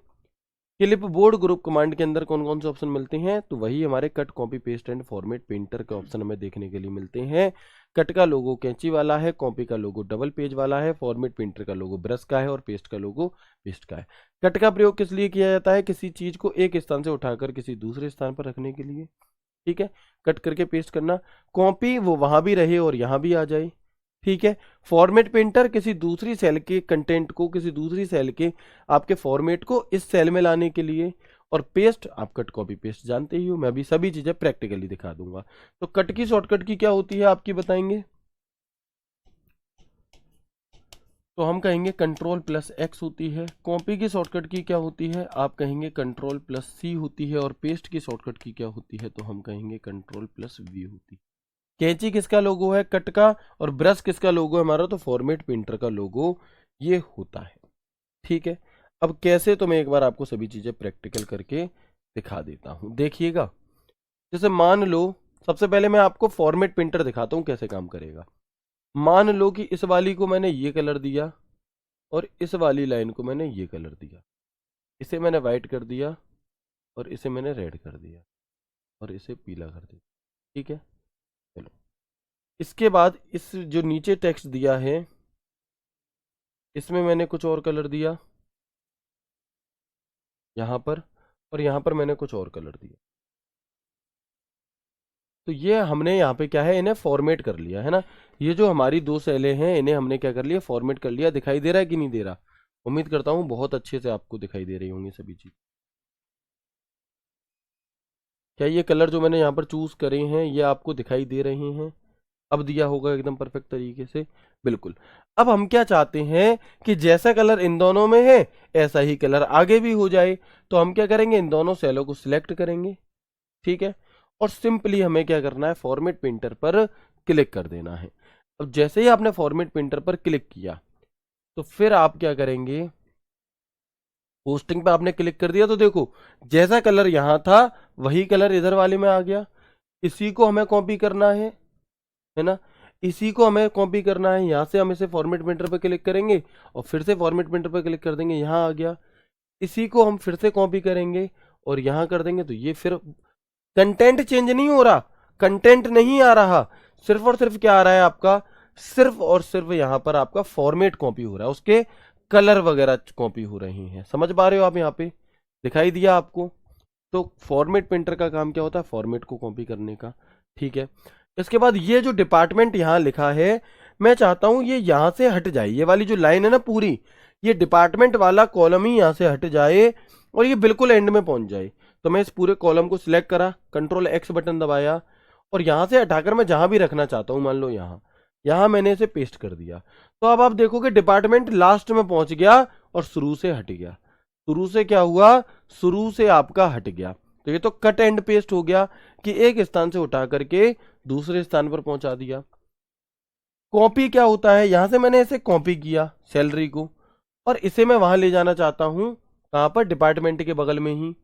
क्लिपबोर्ड ग्रुप कमांड के अंदर कौन कौन से ऑप्शन मिलते हैं? तो वही हमारे cut, copy, paste and format painter के ऑप्शन हमें देखने के लिए मिलते हैं। कट का लोगो कैंची वाला है, कॉपी का लोगो डबल पेज वाला है, फॉर्मेट पेंटर का लोगो ब्रश का है, और पेस्ट का लोगो पेस्ट का है। कट का प्रयोग किस लिए किया जाता है? किसी चीज को एक स्थान से उठाकर किसी दूसरे स्थान पर रखने के लिए। ठीक है, कट करके पेस्ट करना। कॉपी वो वहां भी रहे और यहां भी आ जाए। ठीक है, फॉर्मेट पेंटर किसी दूसरी सेल के कंटेंट को, किसी दूसरी सेल के आपके फॉर्मेट को इस सेल में लाने के लिए। और पेस्ट, आप कट, कॉपी, पेस्ट जानते ही हो, मैं अभी सभी चीजें प्रैक्टिकली दिखा दूंगा। तो कट की शॉर्टकट की क्या होती है आपकी बताएंगे? तो हम कहेंगे Ctrl+X होती है। कॉपी की शॉर्टकट की क्या होती है? आप कहेंगे Ctrl+C होती है। और पेस्ट की शॉर्टकट की क्या होती है? तो हम कहेंगे Ctrl+V होती है। कैंची किसका लोगो है? कट का। और ब्रश किसका लोगो है हमारा? तो फॉर्मेट पेंटर का लोगो ये होता है। ठीक है, अब कैसे, तो मैं एक बार आपको सभी चीजें प्रैक्टिकल करके दिखा देता हूं, देखिएगा। जैसे मान लो, सबसे पहले मैं आपको फॉर्मेट पेंटर दिखाता हूं कैसे काम करेगा। मान लो कि इस वाली को मैंने ये कलर दिया और इस वाली लाइन को मैंने ये कलर दिया, इसे मैंने व्हाइट कर दिया और इसे मैंने रेड कर दिया और इसे पीला कर दिया। ठीक है, चलो इसके बाद इस जो नीचे टेक्स्ट दिया है इसमें मैंने कुछ और कलर दिया यहां पर, और यहां पर मैंने कुछ और कलर दिया। तो ये हमने यहाँ पे क्या है, इन्हें फॉर्मेट कर लिया है ना। ये जो हमारी दो सेलें हैं इन्हें हमने क्या कर लिया, फॉर्मेट कर लिया। दिखाई दे रहा है कि नहीं दे रहा? उम्मीद करता हूँ बहुत अच्छे से आपको दिखाई दे रही होंगी सभी चीज। क्या ये कलर जो मैंने यहाँ पर चूज करे हैं ये आपको दिखाई दे रहे हैं? अब दिया होगा एकदम परफेक्ट तरीके से, बिल्कुल। अब हम क्या चाहते हैं कि जैसा कलर इन दोनों में है ऐसा ही कलर आगे भी हो जाए। तो हम क्या करेंगे, इन दोनों सेलों को सिलेक्ट करेंगे। ठीक है, और सिंपली हमें क्या करना है, फॉर्मेट पेंटर पर क्लिक कर देना है। अब जैसे ही आपने फॉर्मेट पेंटर पर क्लिक किया तो फिर आप क्या करेंगे, पोस्टिंग पे आपने क्लिक कर दिया तो देखो जैसा कलर यहां था वही कलर इधर वाले में आ गया। इसी को हमें कॉपी करना है ना। इसी को हमें कॉपी करना है, यहाँ से हम इसे फॉर्मेट प्रिंटर पर क्लिक करेंगे और फिर से फॉर्मेट प्रिंटर पर क्लिक कर देंगे, यहाँ आ गया। इसी को हम फिर से कॉपी करेंगे और यहाँ कर देंगे, तो ये फिर कंटेंट चेंज नहीं हो रहा, कंटेंट नहीं आ रहा, सिर्फ और सिर्फ क्या आ रहा है आपका, सिर्फ और सिर्फ यहाँ पर आपका फॉर्मेट कॉपी हो रहा है, उसके कलर वगैरह कॉपी हो रहे हैं। समझ पा रहे हो आप, यहाँ पे दिखाई दिया आपको। तो फॉर्मेट प्रिंटर का काम क्या होता है, फॉर्मेट को कॉपी करने का। ठीक है, इसके बाद ये जो डिपार्टमेंट यहाँ लिखा है, मैं चाहता हूं ये यहां से हट जाए, ये वाली जो लाइन है ना पूरी, ये डिपार्टमेंट वाला कॉलम ही यहां से हट जाए और ये बिल्कुल एंड में पहुंच जाए। तो मैं इस पूरे कॉलम को सिलेक्ट करा, कंट्रोल एक्स बटन दबाया और यहां से हटाकर मैं जहां भी रखना चाहता हूं, मान लो यहां मैंने इसे पेस्ट कर दिया। तो अब आप देखोगे डिपार्टमेंट लास्ट में पहुंच गया और शुरू से हट गया। शुरू से क्या हुआ, शुरू से आपका हट गया। तो ये तो कट एंड पेस्ट हो गया कि एक स्थान से उठा करके दूसरे स्थान पर पहुंचा दिया। कॉपी क्या होता है, यहां से मैंने इसे कॉपी किया सैलरी को और इसे मैं वहां ले जाना चाहता हूं, कहां पर, डिपार्टमेंट के बगल में ही।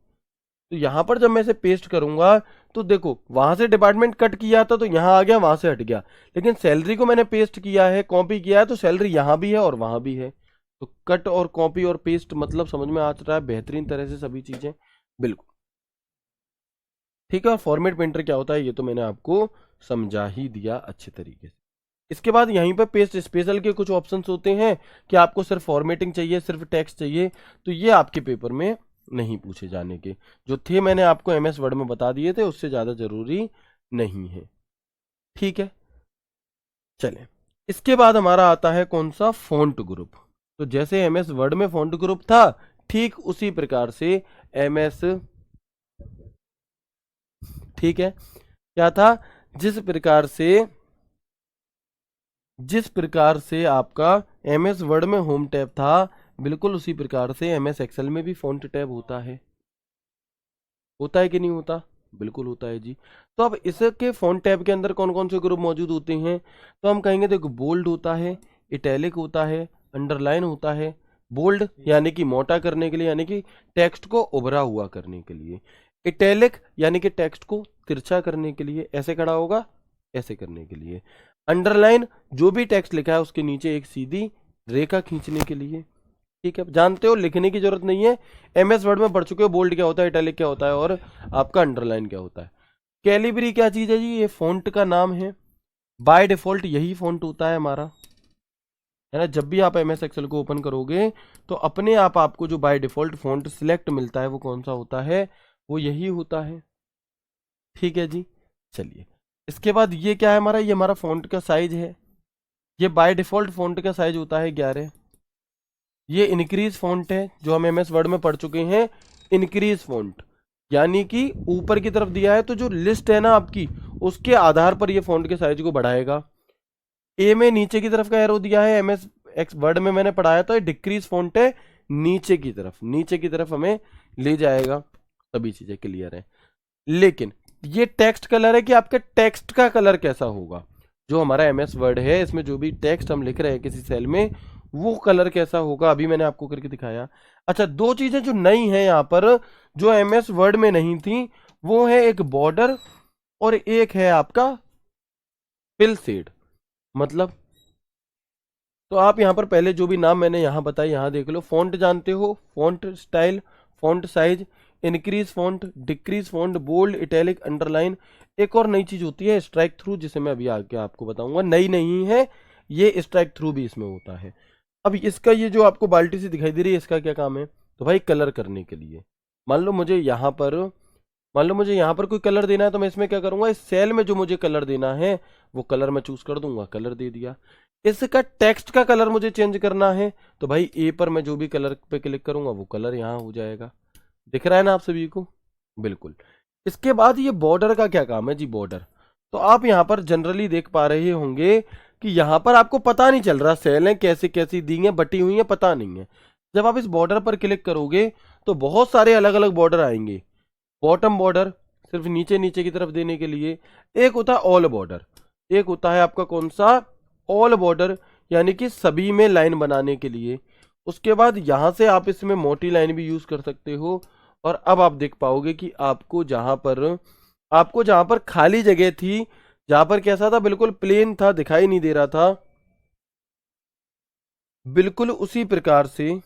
तो यहां पर जब मैं इसे पेस्ट करूंगा तो देखो वहां से डिपार्टमेंट कट किया था तो यहां आ गया, वहां से हट गया, लेकिन सैलरी को मैंने पेस्ट किया है, कॉपी किया है, तो सैलरी यहां भी है और वहां भी है। तो कट और कॉपी और पेस्ट मतलब समझ में आ रहा है बेहतरीन तरह से सभी चीजें, बिल्कुल ठीक है। और फॉर्मेट प्रिंटर क्या होता है ये तो मैंने आपको समझा ही दिया अच्छे तरीके से। इसके बाद यहीं पर पेस्ट स्पेशल के कुछ ऑप्शंस होते हैं कि आपको सिर्फ फॉर्मेटिंग चाहिए, सिर्फ टेक्स्ट चाहिए, तो ये आपके पेपर में नहीं पूछे जाने के, जो थे मैंने आपको एमएस वर्ड में बता दिए थे, उससे ज़्यादा जरूरी नहीं है। ठीक है, चलें। इसके बाद हमारा आता है कौन सा, फॉन्ट ग्रुप। तो जैसे एमएस वर्ड में फॉन्ट ग्रुप था, ठीक उसी प्रकार से एमएस, ठीक है, क्या था, जिस प्रकार से आपका एमएस वर्ड में होम टैब था, बिल्कुल उसी प्रकार से एमएस एक्सेल में भी फॉन्ट टैब होता है कि नहीं होता, बिल्कुल होता है जी। तो अब इसके फॉन्ट टैब के अंदर कौन कौन से ग्रुप मौजूद होते हैं, तो हम कहेंगे देखो बोल्ड होता है, इटैलिक होता है, अंडरलाइन होता है। बोल्ड यानी कि मोटा करने के लिए, यानी कि टेक्स्ट को उभरा हुआ करने के लिए। इटैलिक यानी कि टेक्स्ट को तिरछा करने के लिए, ऐसे खड़ा होगा ऐसे करने के लिए। अंडरलाइन जो भी टेक्स्ट लिखा है उसके नीचे एक सीधी रेखा खींचने के लिए। ठीक है, जानते हो लिखने की जरूरत नहीं है, एमएस वर्ड में पढ़ चुके हो बोल्ड क्या होता है, इटैलिक क्या होता है और आपका अंडरलाइन क्या होता है। कैलिब्री क्या चीज है जी, ये फॉन्ट का नाम है, बाय डिफॉल्ट यही फॉन्ट होता है हमारा, है ना। जब भी आप एमएस एक्सेल को ओपन करोगे तो अपने आप आपको जो बाय डिफॉल्ट फॉन्ट सिलेक्ट मिलता है वो कौन सा होता है, वो यही होता है। ठीक है जी, चलिए। इसके बाद ये क्या है हमारा, ये हमारा फॉन्ट का साइज है, ये बाय डिफॉल्ट फॉन्ट का साइज होता है 11। ये इनक्रीज फॉन्ट है जो हम एमएस वर्ड में पढ़ चुके हैं, इनक्रीज फॉन्ट यानी कि ऊपर की तरफ दिया है तो जो लिस्ट है ना आपकी, उसके आधार पर ये फॉन्ट के साइज को बढ़ाएगा। ए में नीचे की तरफ का एरो दिया है, एमएस एक्स वर्ड में मैंने पढ़ाया था, डिक्रीज फॉन्ट है, नीचे की तरफ हमें ले जाएगा। सभी चीजें क्लियर है। लेकिन ये टेक्स्ट कलर है कि आपके टेक्स्ट का कलर कैसा होगा, जो हमारा एमएस वर्ड है इसमें जो भी टेक्स्ट हम लिख रहे हैं किसी सेल में, वो कलर कैसा होगा, अभी मैंने आपको करके दिखाया। अच्छा, दो चीजें जो नई हैं यहाँ पर, जो एमएस वर्ड में नहीं थी, वो है एक बॉर्डर और एक है आपका फिल शेड। मतलब तो आप यहाँ पर पहले जो भी नाम मैंने यहाँ बताया यहाँ देख लो। फॉन्ट जानते हो, font style, font size, increase font, decrease font, bold, italic, underline. एक और नई चीज होती है स्ट्राइक थ्रू, जिसे मैं अभी आगे आपको बताऊंगा, नई नहीं है ये, स्ट्राइक थ्रू भी इसमें होता है। अब इसका ये जो आपको बाल्टी सी दिखाई दे रही है, इसका क्या काम है, तो भाई कलर करने के लिए। मान लो मुझे यहाँ पर कोई कलर देना है, तो मैं इसमें क्या करूंगा, इस सेल में जो मुझे कलर देना है वो कलर मैं चूज कर दूंगा, कलर दे दिया। इसका टेक्स्ट का कलर मुझे चेंज करना है, तो भाई ए पर मैं जो भी कलर पे क्लिक करूंगा वो कलर यहाँ हो जाएगा। दिख रहा है ना आप सभी को, बिल्कुल। इसके बाद ये बॉर्डर का क्या काम है जी, बॉर्डर। तो आप यहाँ पर जनरली देख पा रहे होंगे कि यहाँ पर आपको पता नहीं चल रहा सेलें कैसी कैसी दी हैं, बटी हुई हैं, पता नहीं है। जब आप इस बॉर्डर पर क्लिक करोगे तो बहुत सारे अलग अलग बॉर्डर आएंगे। बॉटम बॉर्डर सिर्फ नीचे नीचे की तरफ देने के लिए, एक होता है ऑल बॉर्डर, एक होता है आपका कौन सा, ऑल बॉर्डर यानी कि सभी में लाइन बनाने के लिए। उसके बाद यहां से आप इसमें मोटी लाइन भी यूज कर सकते हो। और अब आप देख पाओगे कि आपको जहां पर खाली जगह थी, जहां पर कैसा था, बिल्कुल प्लेन था, दिखाई नहीं दे रहा था, बिल्कुल उसी प्रकार से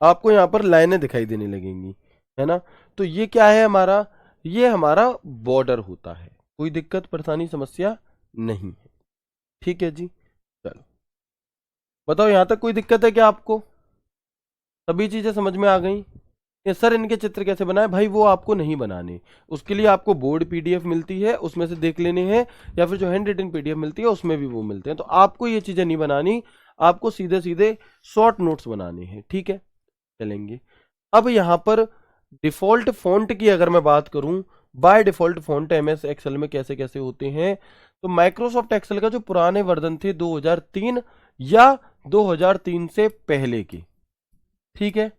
आपको यहाँ पर लाइनें दिखाई देने लगेंगी, है ना। तो ये क्या है हमारा, ये हमारा बॉर्डर होता है, कोई दिक्कत परेशानी समस्या नहीं है। ठीक है जी, चलो बताओ यहाँ तक कोई दिक्कत है क्या आपको, सभी चीजें समझ में आ गई। ये सर इनके चित्र कैसे बनाए, भाई वो आपको नहीं बनाने, उसके लिए आपको बोर्ड पीडीएफ मिलती है, उसमें से देख लेने हैं, या फिर जो हैंड रिटन पीडीएफ मिलती है उसमें भी वो मिलते हैं। तो आपको ये चीजें नहीं बनानी, आपको सीधे सीधे शॉर्ट नोट्स बनाने हैं, ठीक है। चलेंगे अब यहाँ पर डिफॉल्ट फॉन्ट की अगर मैं बात करूं, by default font MS Excel में कैसे कैसे होते हैं, तो माइक्रोसॉफ्ट एक्सेल का जो पुराने वर्जन थे 2003 या 2003 से पहले के, ठीक है।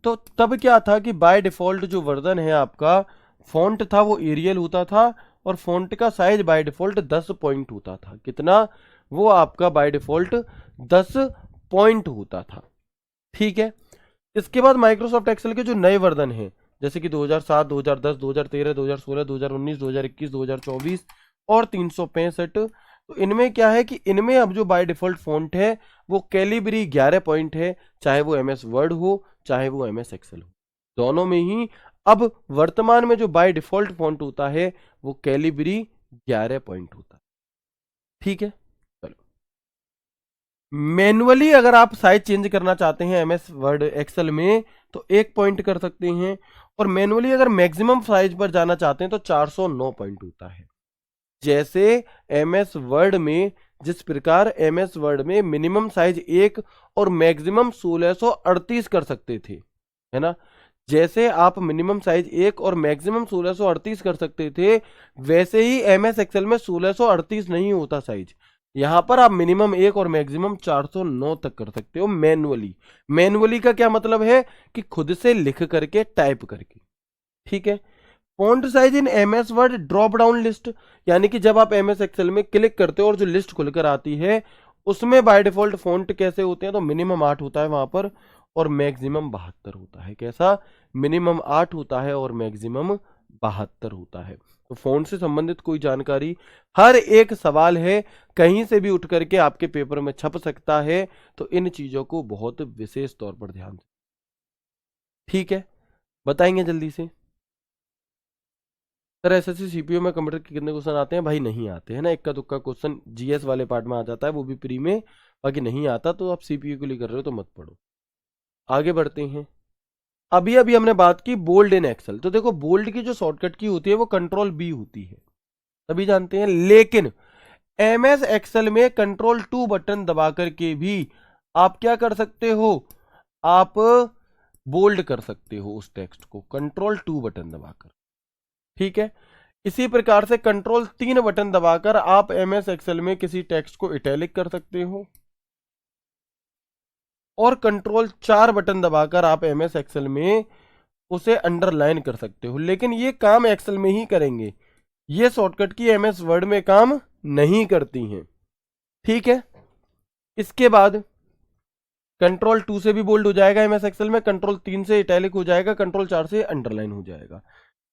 तो तब क्या था कि बाय डिफॉल्ट जो वर्जन है आपका, फॉन्ट था वो एरियल होता था, और फॉन्ट का साइज बाय डिफॉल्ट 10 पॉइंट होता था। कितना, वो आपका बाय डिफॉल्ट 10 पॉइंट होता था, ठीक है। इसके बाद माइक्रोसॉफ्ट एक्सेल के जो नए वर्जन हैं, जैसे कि 2007, 2010, 2013, 2016, 2019, 2021, 2024 और 365, तो इनमें क्या है कि इनमें अब जो बाय डिफॉल्ट फॉन्ट है वो कैलिबरी 11 पॉइंट है, चाहे वो एमएस वर्ड हो चाहे वो एमएस एक्सेल हो, दोनों में ही अब वर्तमान में जो बाय डिफॉल्ट फॉन्ट होता है वो कैलिबरी 11 पॉइंट होता है, ठीक है। चलो मैनुअली अगर आप साइज चेंज करना चाहते हैं एमएस वर्ड एक्सेल में तो 1 पॉइंट कर सकते हैं, और मैनुअली अगर मैक्सिमम साइज पर जाना चाहते हैं तो 409 पॉइंट होता है। जैसे एमएस वर्ड में, जिस प्रकार एमएस वर्ड में मिनिमम साइज 1 और मैक्सिमम 1638 कर सकते थे, है ना, जैसे आप मिनिमम साइज 1 और मैक्सिमम 1638 कर सकते थे, वैसे ही एमएस एक्सेल में 1638 नहीं होता साइज। यहां पर आप मिनिमम 1 और मैक्सिमम 409 तक कर सकते हो मैनुअली। मैनुअली का क्या मतलब है कि खुद से लिख करके, टाइप करके, ठीक है। Font size in MS word drop down list, यानी कि जब आप एमएस एक्सेल में क्लिक करते हो और जो लिस्ट खुलकर आती है उसमें बाय डिफॉल्ट फॉन्ट कैसे होते हैं, तो मिनिमम 8 होता है वहां पर और मैक्सिमम 72 होता है। कैसा, मिनिमम 8 होता है और मैक्सिमम 72 होता है। तो फॉन्ट से संबंधित कोई जानकारी, हर एक सवाल है, कहीं से भी उठ करके आपके पेपर में छप सकता है, तो इन चीजों को बहुत विशेष तौर पर ध्यान दें, ठीक है। बताएंगे जल्दी से। सर एसएससी सीपीयू में कंप्यूटर के कितने क्वेश्चन आते हैं, भाई नहीं आते हैं ना, इक्का दुक्का क्वेश्चन जीएस वाले पार्ट में आ जाता है, वो भी प्री में, बाकी नहीं आता। तो आप सीपीयू के लिए कर रहे हो तो मत पढ़ो। आगे बढ़ते हैं। अभी अभी हमने बात की बोल्ड इन एक्सेल, तो देखो बोल्ड की जो शॉर्टकट की होती है वो कंट्रोल बी होती है, सभी जानते हैं, लेकिन एमएस एक्सेल में कंट्रोल 2 बटन दबा करके भी आप क्या कर सकते हो, आप बोल्ड कर सकते हो उस टेक्स्ट को, कंट्रोल 2 बटन दबाकर, ठीक है। इसी प्रकार से कंट्रोल 3 बटन दबाकर आप एमएस एक्सेल में किसी टेक्स्ट को इटैलिक कर सकते हो, और कंट्रोल 4 बटन दबाकर आप एमएस एक्सेल में उसे अंडरलाइन कर सकते हो। लेकिन ये काम एक्सेल में ही करेंगे, ये शॉर्टकट की एमएस वर्ड में काम नहीं करती हैं, ठीक है। इसके बाद कंट्रोल 2 से भी बोल्ड हो जाएगा एमएस एक्सेल में, कंट्रोल 3 से इटैलिक हो जाएगा, कंट्रोल 4 से अंडरलाइन हो जाएगा।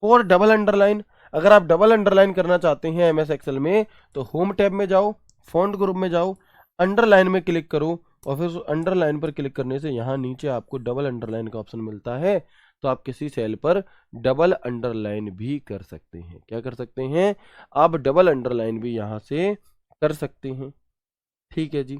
और डबल अंडरलाइन, अगर आप डबल अंडरलाइन करना चाहते हैं एमएस एक्सेल में तो होम टैब में जाओ, फॉन्ट ग्रुप में जाओ, अंडरलाइन में क्लिक करो, और फिर अंडरलाइन पर क्लिक करने से यहाँ नीचे आपको डबल अंडरलाइन का ऑप्शन मिलता है, तो आप किसी सेल पर डबल अंडरलाइन भी कर सकते हैं। क्या कर सकते हैं, आप डबल अंडरलाइन भी यहाँ से कर सकते हैं, ठीक है जी।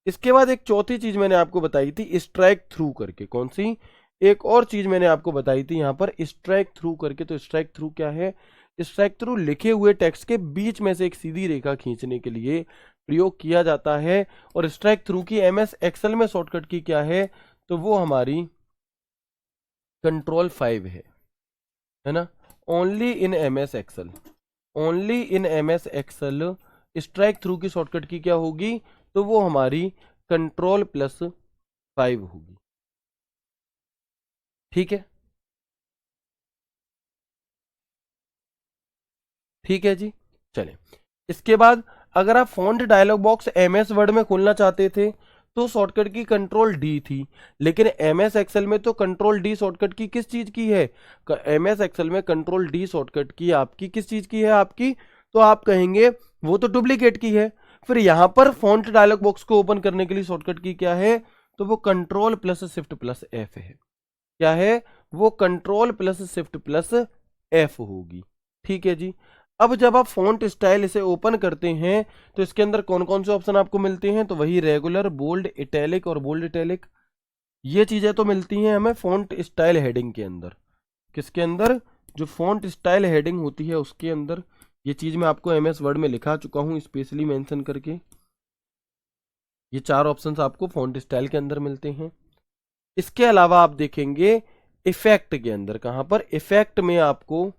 इसके बाद एक चौथी चीज मैंने आपको बताई थी स्ट्राइक थ्रू करके, कौन सी, एक और चीज मैंने आपको बताई थी यहां पर स्ट्राइक थ्रू करके। तो स्ट्राइक थ्रू क्या है, स्ट्राइक थ्रू लिखे हुए टेक्स्ट के बीच में से एक सीधी रेखा खींचने के लिए प्रयोग किया जाता है। और स्ट्राइक थ्रू की एमएस एक्सेल में शॉर्टकट की क्या है, तो वो हमारी कंट्रोल 5 है ना। Only in MS Excel, only in MS Excel strike through की शॉर्टकट की क्या होगी, तो वो हमारी कंट्रोल+5 होगी, ठीक है। ठीक है जी, चले। इसके बाद अगर आप font dialog box MS Word में खोलना चाहते थे तो शॉर्टकट की कंट्रोल डी थी, लेकिन एमएस एक्सेल में तो कंट्रोल डी शॉर्टकट की किस चीज की है, एमएस एक्सेल में कंट्रोल डी शॉर्टकट की आपकी किस चीज की है, आपकी तो आप कहेंगे वो तो डुप्लीकेट की है। फिर यहां पर फॉन्ट डायलॉग बॉक्स को ओपन करने के लिए शॉर्टकट की क्या है, तो वो control plus shift plus F है। क्या है वो, control plus shift plus F होगी। ठीक है जी। अब जब आप फॉन्ट स्टाइल इसे ओपन करते हैं तो इसके अंदर कौन कौन से ऑप्शन आपको मिलते हैं, तो वही रेगुलर, बोल्ड, इटैलिक और बोल्ड इटैलिक, ये चीजें तो मिलती हैं हमें फॉन्ट स्टाइल हेडिंग के अंदर। किसके अंदर, जो फॉन्ट स्टाइल हेडिंग होती है उसके अंदर। ये चीज मैं आपको एमएस वर्ड में लिखा चुका हूं स्पेशली मेंशन करके। ये 4 ऑप्शंस आपको फॉन्ट स्टाइल के अंदर मिलते हैं। इसके अलावा आप देखेंगे इफेक्ट के अंदर, कहां पर, इफेक्ट में आपको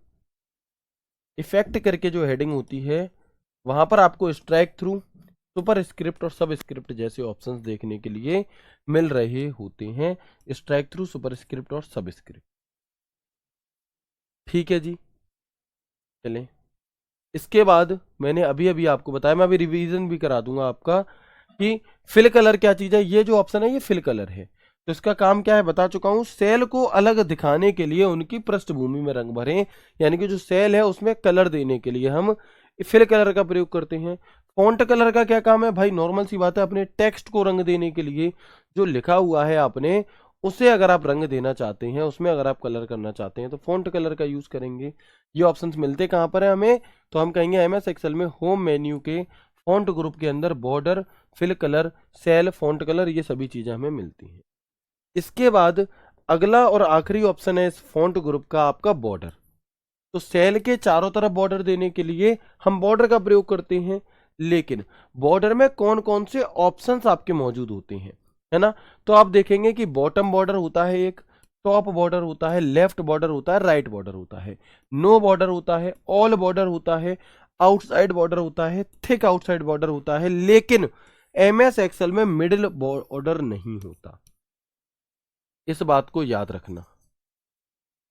इफेक्ट करके जो हेडिंग होती है वहां पर आपको स्ट्राइक थ्रू, सुपर स्क्रिप्ट और सब स्क्रिप्ट जैसे ऑप्शंस देखने के लिए मिल रहे होते हैं। स्ट्राइक थ्रू, सुपर स्क्रिप्ट और सब स्क्रिप्ट। ठीक है जी। चलें, इसके बाद मैंने अभी अभी आपको बताया, मैं अभी रिवीजन भी करा दूंगा आपका, कि फिल कलर क्या चीज है। ये जो ऑप्शन है ये फिल कलर है। तो इसका काम क्या है बता चुका हूं, सेल को अलग दिखाने के लिए उनकी पृष्ठभूमि में रंग भरें, यानी कि जो सेल है उसमें कलर देने के लिए हम फिल कलर का प्रयोग करते हैं। फॉन्ट कलर का क्या काम है भाई, नॉर्मल सी बात है, अपने टेक्स्ट को रंग देने के लिए जो लिखा हुआ है आपने उसे अगर आप रंग देना चाहते हैं, उसमें अगर आप कलर करना चाहते हैं तो फॉन्ट कलर का यूज करेंगे। ये ऑप्शंस मिलते कहां पर है हमें, तो हम कहेंगे एमएस एक्सेल में होम मेन्यू के फॉन्ट ग्रुप के अंदर border, fill colour, cell, font colour, ये सभी चीजें हमें मिलती हैं। इसके बाद अगला और आखिरी ऑप्शन है इस फॉन्ट ग्रुप का आपका बॉर्डर। तो सेल के चारों तरफ बॉर्डर देने के लिए हम बॉर्डर का प्रयोग करते हैं, लेकिन बॉर्डर में कौन कौन से ऑप्शंस आपके मौजूद होते हैं, है ना। तो आप देखेंगे कि बॉटम बॉर्डर होता है एक, टॉप बॉर्डर होता है, लेफ्ट बॉर्डर होता है, राइट बॉर्डर होता है, नो बॉर्डर होता है, ऑल बॉर्डर होता है, आउटसाइड बॉर्डर होता है, थिक आउटसाइड बॉर्डर होता है, लेकिन एमएस एक्सेल में मिडिल बॉर्डर नहीं होता। इस बात को याद रखना,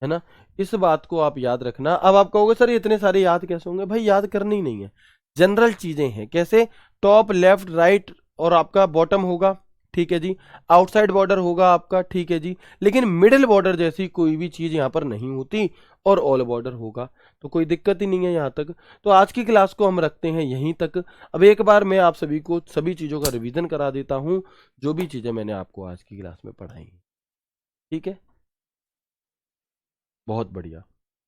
है ना। इस बात को आप याद रखना। अब आप कहोगे सर ये इतने सारे याद कैसे होंगे, भाई याद करनी नहीं है, जनरल चीजें हैं। कैसे, टॉप, लेफ्ट, राइट और आपका बॉटम होगा, ठीक है जी, आउटसाइड बॉर्डर होगा आपका, ठीक है जी, लेकिन मिडिल बॉर्डर जैसी कोई भी चीज यहां पर नहीं होती, और ऑल बॉर्डर होगा, तो कोई दिक्कत ही नहीं है यहां तक। तो आज की क्लास को हम रखते हैं यहीं तक। अब एक बार मैं आप सभी को सभी चीजों का रिवीजन करा देता हूं, जो भी चीजें मैंने आपको आज की क्लास में पढ़ाई, ठीक है, बहुत बढ़िया,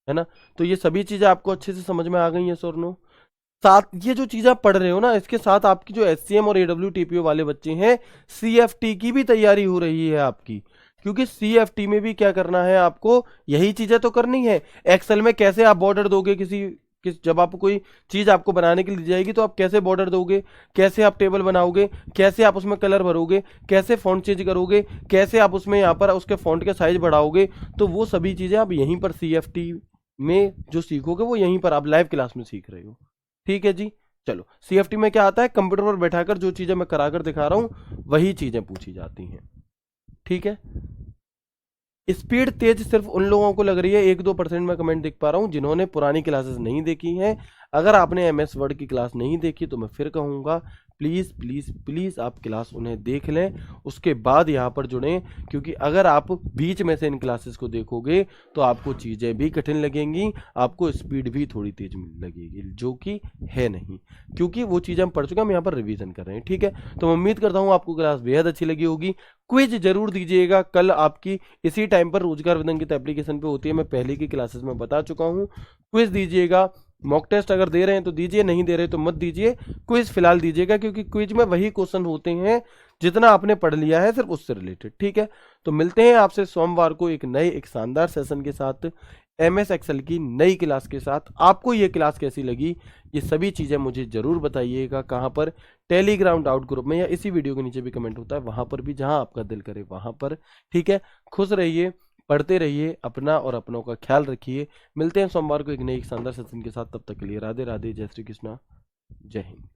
है ना। तो ये सभी चीजें आपको अच्छे से समझ में आ गई हैं सर, नो। साथ ये जो चीज आप पढ़ रहे हो ना, इसके साथ आपकी जो एचसीएम और एडब्ल्यूटीपीओ वाले बच्चे हैं, सीएफटी की भी तैयारी हो रही है आपकी, क्योंकि सीएफटी में भी क्या करना है आपको, यही चीजें तो करनी है। एक्सेल में कैसे आप बॉर्डर दोगे जब आप कोई चीज आपको बनाने के लिए दी जाएगी तो आप कैसे बॉर्डर दोगे, कैसे आप टेबल बनाओगे, कैसे आप उसमें कलर भरोगे, कैसे फॉन्ट चेंज करोगे, कैसे आप उसमें यहाँ पर उसके फॉन्ट के साइज बढ़ाओगे, तो वो सभी चीजें आप यहीं पर सीएफटी में जो सीखोगे वो यहीं पर आप लाइव क्लास में सीख रहे हो, ठीक है जी। चलो, सीएफटी में क्या आता है, कंप्यूटर पर बैठाकर जो चीजें मैं कराकर दिखा रहा हूं वही चीजें पूछी जाती हैं, ठीक है। स्पीड तेज सिर्फ उन लोगों को लग रही है, 1-2% में कमेंट देख पा रहा हूं जिन्होंने पुरानी क्लासेस नहीं देखी हैं। अगर आपने एमएस वर्ड की क्लास नहीं देखी तो मैं फिर कहूंगा प्लीज प्लीज प्लीज आप क्लास उन्हें देख लें, उसके बाद यहाँ पर जुड़ें, क्योंकि अगर आप बीच में से इन क्लासेस को देखोगे तो आपको चीजें भी कठिन लगेंगी, आपको स्पीड भी थोड़ी तेज लगेगी, जो कि है नहीं, क्योंकि वो चीजें हम पढ़ चुके हैं, हम यहाँ पर रिवीजन कर रहे हैं, ठीक है। तो मैं उम्मीद करता हूँ आपको क्लास बेहद अच्छी लगी होगी। क्विज जरूर दीजिएगा, कल आपकी इसी टाइम पर रोजगार विदंगित एप्लीकेशन पे होती है, मैं पहले की क्लासेस में बता चुका हूँ। क्विज दीजिएगा, मॉक टेस्ट अगर दे रहे हैं तो दीजिए, नहीं दे रहे तो मत दीजिए, क्विज फिलहाल दीजिएगा, क्योंकि क्विज में वही क्वेश्चन होते हैं जितना आपने पढ़ लिया है सिर्फ उससे रिलेटेड, ठीक है। तो मिलते हैं आपसे सोमवार को एक शानदार सेशन के साथ, एमएस एक्सेल की नई क्लास के साथ। आपको ये क्लास कैसी लगी ये सभी चीजें मुझे जरूर बताइएगा, कहाँ पर, टेलीग्राम डाउट ग्रुप में, या इसी वीडियो के नीचे भी कमेंट होता है वहां पर भी, जहां आपका दिल करे वहां पर, ठीक है। खुश रहिए, पढ़ते रहिए, अपना और अपनों का ख्याल रखिए। मिलते हैं सोमवार को एक नई शानदार सेशन के साथ, तब तक के लिए राधे राधे, जय श्री कृष्णा, जय हिंद।